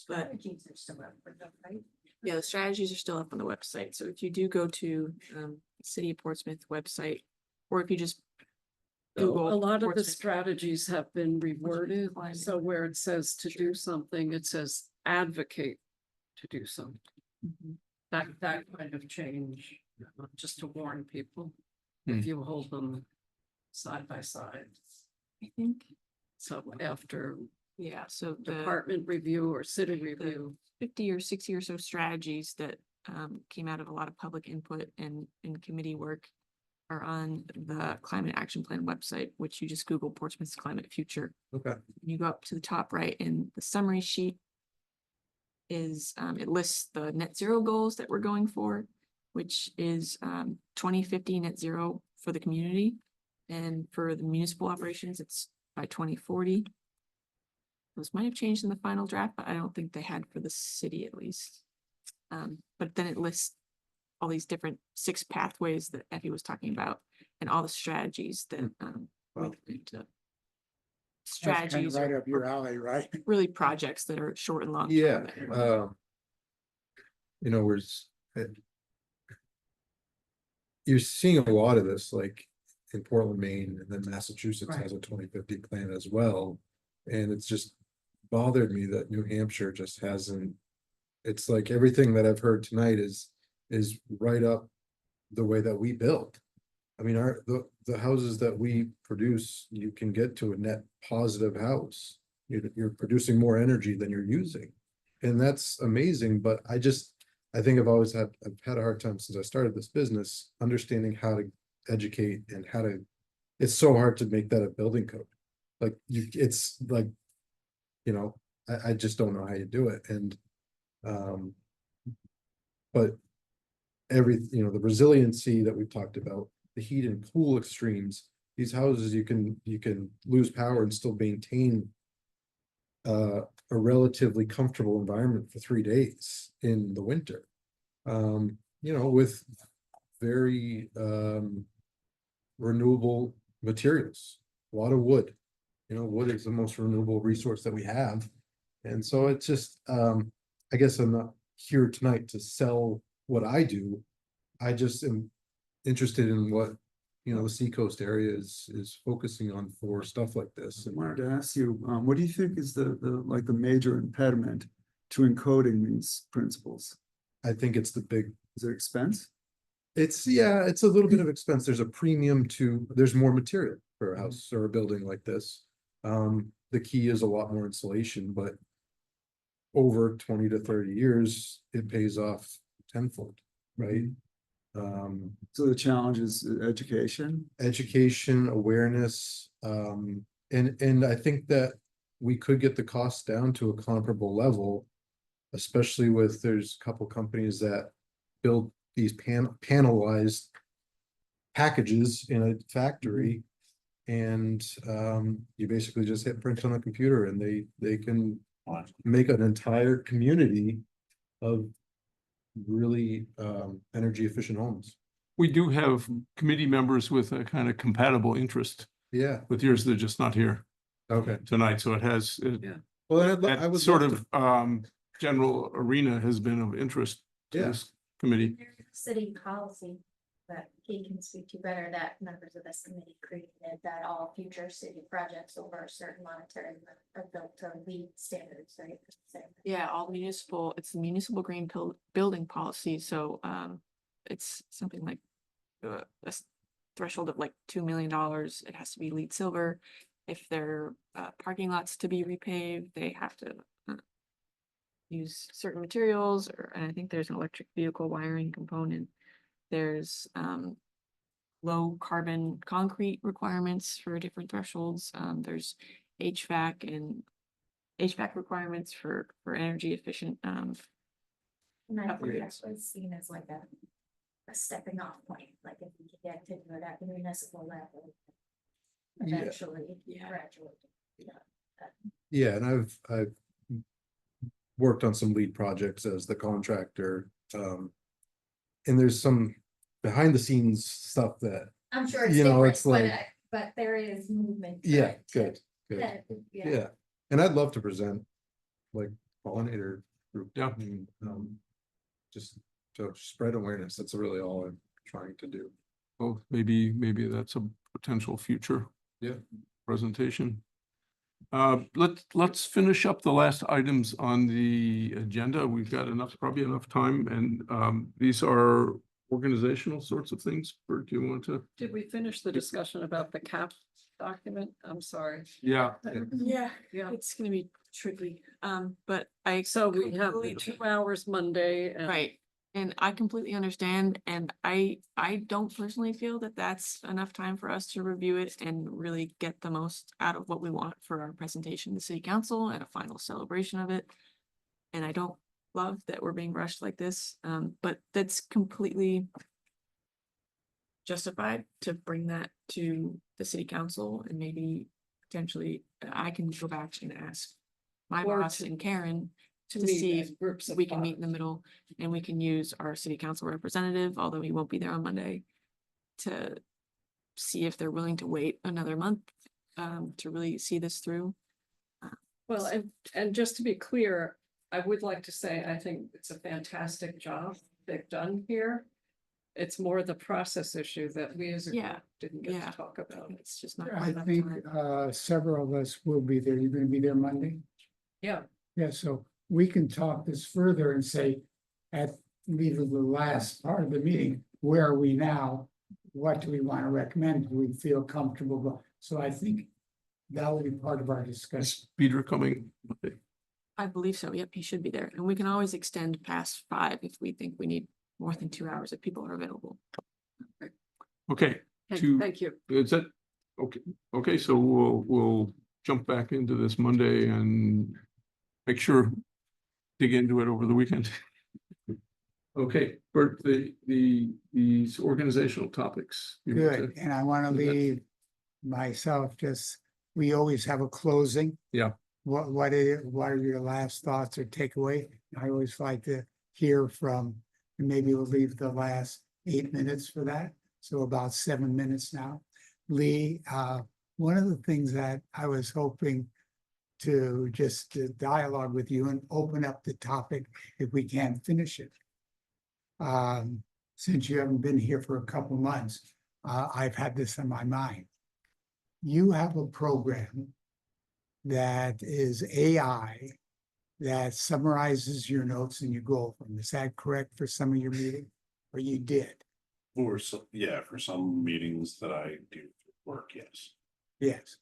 But yeah, the strategies are still up on the website. So if you do go to City of Portsmouth website, or if you just So Google a lot of the Portsmouth. strategies have been reworded, Climate. so where it says to do something, it says advocate to do something. Mhm. That kind of change, just to warn people, if you hold them side by side. I think, So after yeah, so the department review or city review, 50 or 60 or so strategies that came out of a lot of public input and committee work are on the Climate Action Plan website, which you just Google Portsmouth's Climate Future. Okay. You go up to the top right and the summary sheet is, it lists the net zero goals that we're going for, which is 2050 net zero for the community. And for the municipal operations, it's by 2040. Those might have changed in the final draft, but I don't think they had for the city at least. But then it lists all these different 6 pathways that Effie was talking about and all the strategies that Wow. relate to That's kind strategies of right or up your alley, right? really projects that are short and long. term Yeah, that are- you know, you're seeing a lot of this, like in Portland, Maine, and then Massachusetts has a 2050 plan as well. And it's just bothered me that New Hampshire just hasn't, it's like everything that I've heard tonight is right up the way that we build. I mean, the houses that we produce, you can get to a net positive house. You're producing more energy than you're using. And that's amazing, but I think I've had a hard time since I started this business, understanding how to educate and how to, it's so hard to make that a building code. Like it's like, you know, I just don't know how you do it. And, but you know, the resiliency that we've talked about, the heat and cool extremes, these houses, you can lose power and still maintain a relatively comfortable environment for 3 days in the winter. You know, with very renewable materials, a lot of wood. You know, wood is the most renewable resource that we have. And so it's just, I guess I'm not here tonight to sell what I do. I just am interested in what, you know, the Seacoast area is focusing on for stuff like this. I wanted to ask you, what do you think is like the major impediment to encoding these principles? I think it's the big, Is it expense? it's, yeah, it's a little bit of expense. There's a premium there's more material for a house or a building like this. The key is a lot more insulation, but over 20 to 30 years, it pays off tenfold, right? So the challenge is education. Education, awareness, and I think that we could get the cost down to a comparable level. Especially with, there's a couple companies that build these panelized packages in a factory. And you basically just hit print on a computer and they can make an entire community of really energy efficient homes. We do have committee members with a kind of compatible interest Yeah, with yours. They're just not here okay. tonight. So it has, Well, I that would sort love of general arena has been of interest to Yeah. this committee. City policy that he can speak to better, that members of this committee created, that all future city projects over a certain monetary limit are built to lead standards, right? Yeah, all municipal, it's the municipal green building policy, so it's something like threshold of like $2 million. It has to be LEED silver. If their parking lots to be repaved, they have to use certain materials, and I think there's an electric vehicle wiring component. There's low carbon concrete requirements for different thresholds. There's HVAC requirements for energy efficient. And I think Upgrades. that was seen as like a stepping off point, like if we could get to do it at the municipal level. Yeah. Eventually, Yeah. gradually. Yeah, and I've worked on some lead projects as the contractor. And there's some behind the scenes stuff that, I'm sure it's you know, different, it's like, but there is movement. yeah, good, good. Yeah. Yeah, and I'd love to present like pollinator group. Yeah. and, just to spread awareness. That's really all I'm trying to do. Well, maybe that's a potential future. Yeah. Presentation. Let's finish up the last items on the agenda. We've got probably enough time, and these are organizational sorts of things. Bert, do you want to? Did we finish the discussion about the CAP document? I'm sorry. Yeah. Yeah, Yeah. it's gonna be tricky, but So we have completely- 2 hours Monday and. Right, and I completely understand, and I don't personally feel that that's enough time for us to review it and really get the most out of what we want for our presentation to city council and a final celebration of it. And I don't love that we're being rushed like this, but that's completely justified to bring that to the city council, and maybe potentially I can go back and ask my Or boss to- and Karen to meet see as if groups of we can meet in the five. middle, and we can use our city council representative, although he won't be there on Monday, to see if they're willing to wait another month to really see this through. Well, and just to be clear, I would like to say, I think it's a fantastic job they've done here. It's more the process issue that we as a Yeah, group didn't get yeah. to talk about. It's just not. I quite enough think time. several of us will be there. You're gonna be there Monday? Yeah, Yeah, so we can talk this further and say, at either the last part of the meeting, where are we now? What do we want to recommend? Do we feel comfortable? So I think that will be part of our discussion. Is Peter coming? Okay. I believe so. Yep, he should be there, and we can always extend past 5 if we think we need more than 2 hours if people are available. Okay, thank you. is that, okay, so we'll jump back into this Monday and make sure, dig into it over the weekend. Okay, Bert, these organizational topics. you want Good, to- and I want to do that? leave myself we always have a closing. Yeah. What are your last thoughts or takeaway? I always like to hear from, and maybe we'll leave the last 8 minutes for that. So about 7 minutes now. Lee, one of the things that I was hoping to just to dialogue with you and open up the topic if we can't finish it. Since you haven't been here for a couple months, I've had this on my mind. You have a program that is AI that summarizes your notes and you go from. Is that correct for some of your meetings? Or you did? For some, yeah, for some meetings that I do for work, yes. Yes.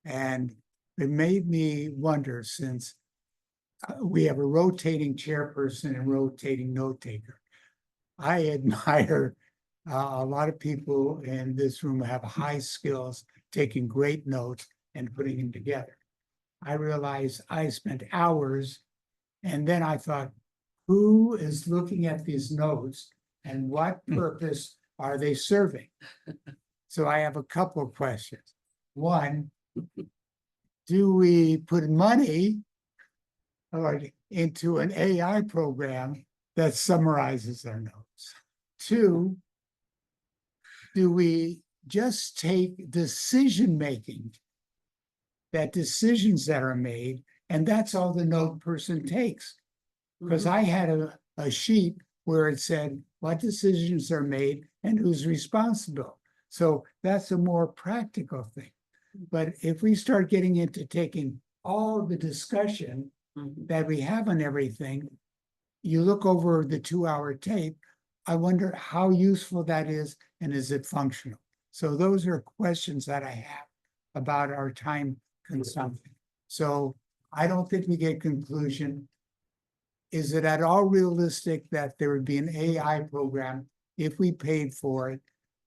And it made me wonder, since we have a rotating chairperson and rotating note taker. I admire a lot of people in this room have high skills, taking great notes and putting them together. I realized I spent hours, and then I thought, who is looking at these notes and what purpose are they serving? So I have a couple of questions. One, do we put money into an AI program that summarizes our notes? Two, do we just take decision-making, that decisions that are made, and that's all the note person takes? Because I had a sheet where it said what decisions are made and who's responsible. So that's a more practical thing. But if we start getting into taking all the discussion that we have on everything, you look over the 2-hour tape, I wonder how useful that is and is it functional? So those are questions that I have about our time consumption. So I don't think we get conclusion. Is it at all realistic that there would be an AI program, if we paid for it,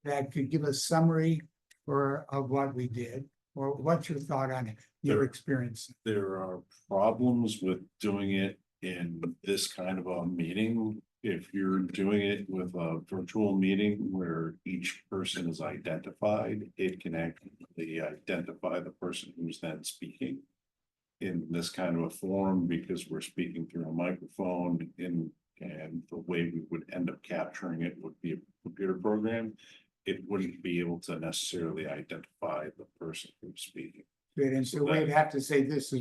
that could give a summary of what we did? Or what's your thought on it, your experience? There are problems with doing it in this kind of a meeting. If you're doing it with a virtual meeting where each person is identified, it can actually identify the person who's then speaking in this kind of a form, because we're speaking through a microphone and the way we would end up capturing it would be a computer program. It wouldn't be able to necessarily identify the person who's speaking. Good, and so we'd have to say this is,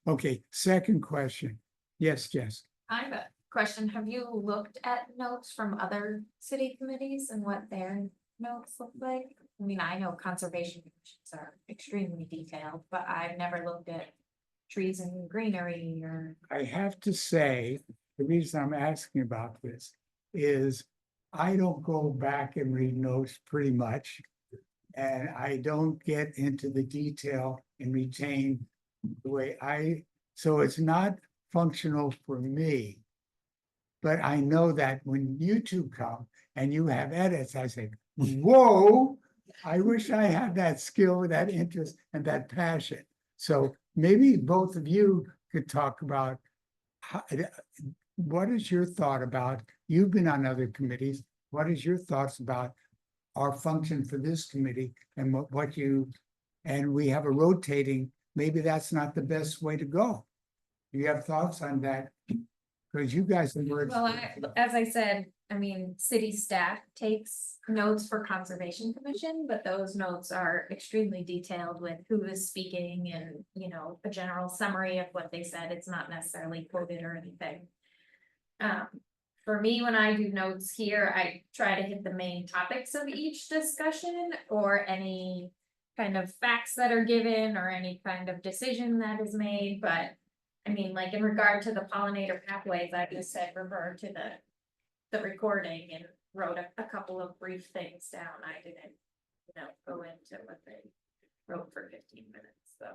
okay, second question. Yes, Jess. I have a question. Have you looked at notes from other city committees and what their notes look like? I mean, I know conservation commissions are extremely detailed, but I've never looked at trees and greenery or. I have to say, the reason I'm asking about this is I don't go back and read notes pretty much. And I don't get into the detail and retain the way so it's not functional for me. But I know that when you two come and you have edits, I say, whoa, I wish I had that skill, that interest, and that passion. So maybe both of you could talk about what is your thought about, you've been on other committees, what is your thoughts about our function for this committee and and we have a rotating, maybe that's not the best way to go. Do you have thoughts on that? Because you guys have worked. Well, as I said, I mean, city staff takes notes for Conservation Commission, but those notes are extremely detailed with who is speaking and, you know, a general summary of what they said. It's not necessarily quoted or anything. For me, when I do notes here, I try to hit the main topics of each discussion or any kind of facts that are given or any kind of decision that is made. But I mean, like in regard to the pollinator pathways, I just said refer to the recording and wrote a couple of brief things down. I didn't, you know, go into what they wrote for 15 minutes. So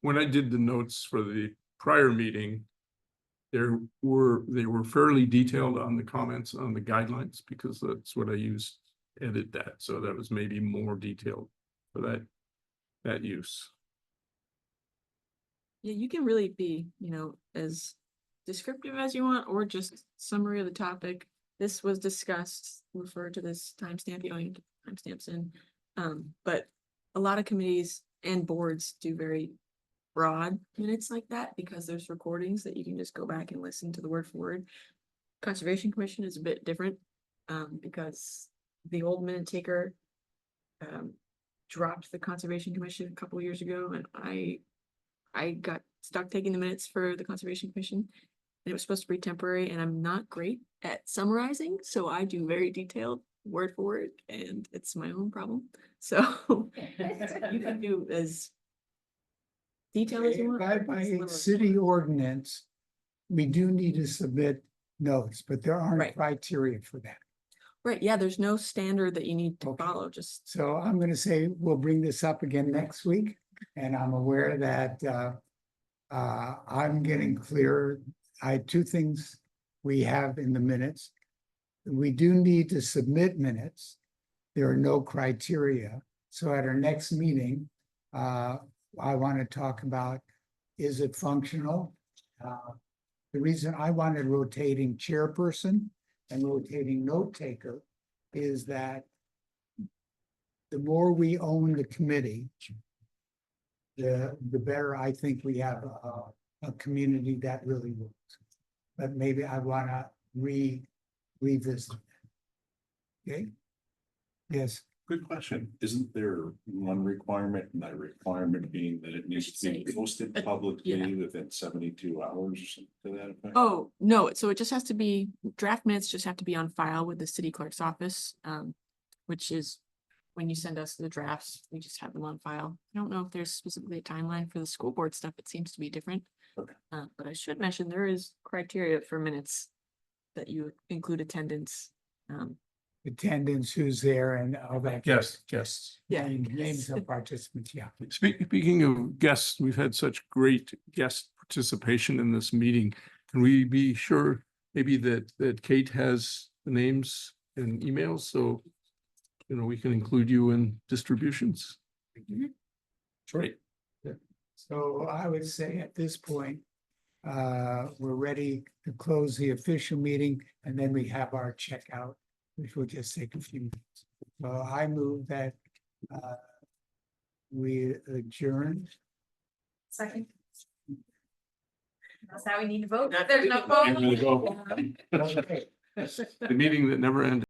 when I did the notes for the prior meeting, they were fairly detailed on the comments on the guidelines, because that's what I used to edit that. So that was maybe more detailed for that use. Yeah, you can really be, you know, as descriptive as you want, or just summary of the topic. This was discussed, refer to this timestamp, you know, you can timestamps in. But a lot of committees and boards do very broad minutes like that, because there's recordings that you can just go back and listen to the word for word. Conservation Commission is a bit different, because the old minute taker dropped the Conservation Commission a couple years ago, and I I got stuck taking the minutes for the Conservation Commission. And it was supposed to be temporary, and I'm not great at summarizing, so I do very detailed word for word, and it's my own problem. So you can do as detailed as you want. By or as little as you city want. ordinance, we do need to submit notes, but there aren't Right. criteria for that. Right, yeah, there's no standard that you need to Okay. follow, just, So I'm gonna say we'll bring this up again next week, and I'm aware that I'm getting clear. I had two things we have in the minutes. We do need to submit minutes. There are no criteria. So at our next meeting, I want to talk about, is it functional? The reason I wanted rotating chairperson and rotating note taker is that the more we own the committee, the better I think we have a community that really works. But maybe I wanna revisit. Okay? Yes, Good question. Isn't there one requirement, and that requirement being that it needs to be Say, posted yeah. publicly within 72 hours or something to that effect? oh, no, so it just has to be, draft minutes just have to be on file with the city clerk's office, which is when you send us the drafts, we just have them on file. I don't know if there's specifically a timeline for the school board stuff. It seems to be different. Okay. But I should mention there is criteria for minutes that you include attendance. attendance, who's there and all that. Yes. Yeah. Names of participants, yeah. Speaking of guests, we've had such great guest participation in this meeting. Can we be sure maybe that Kate has the names and emails, so we can include you in distributions? Great. So I would say at this point, we're ready to close the official meeting, and then we have our checkout, which will just take a few minutes. So I move that we adjourn. Second. That's how we need to vote. There's no Can't really go. Okay. The meeting that never ended.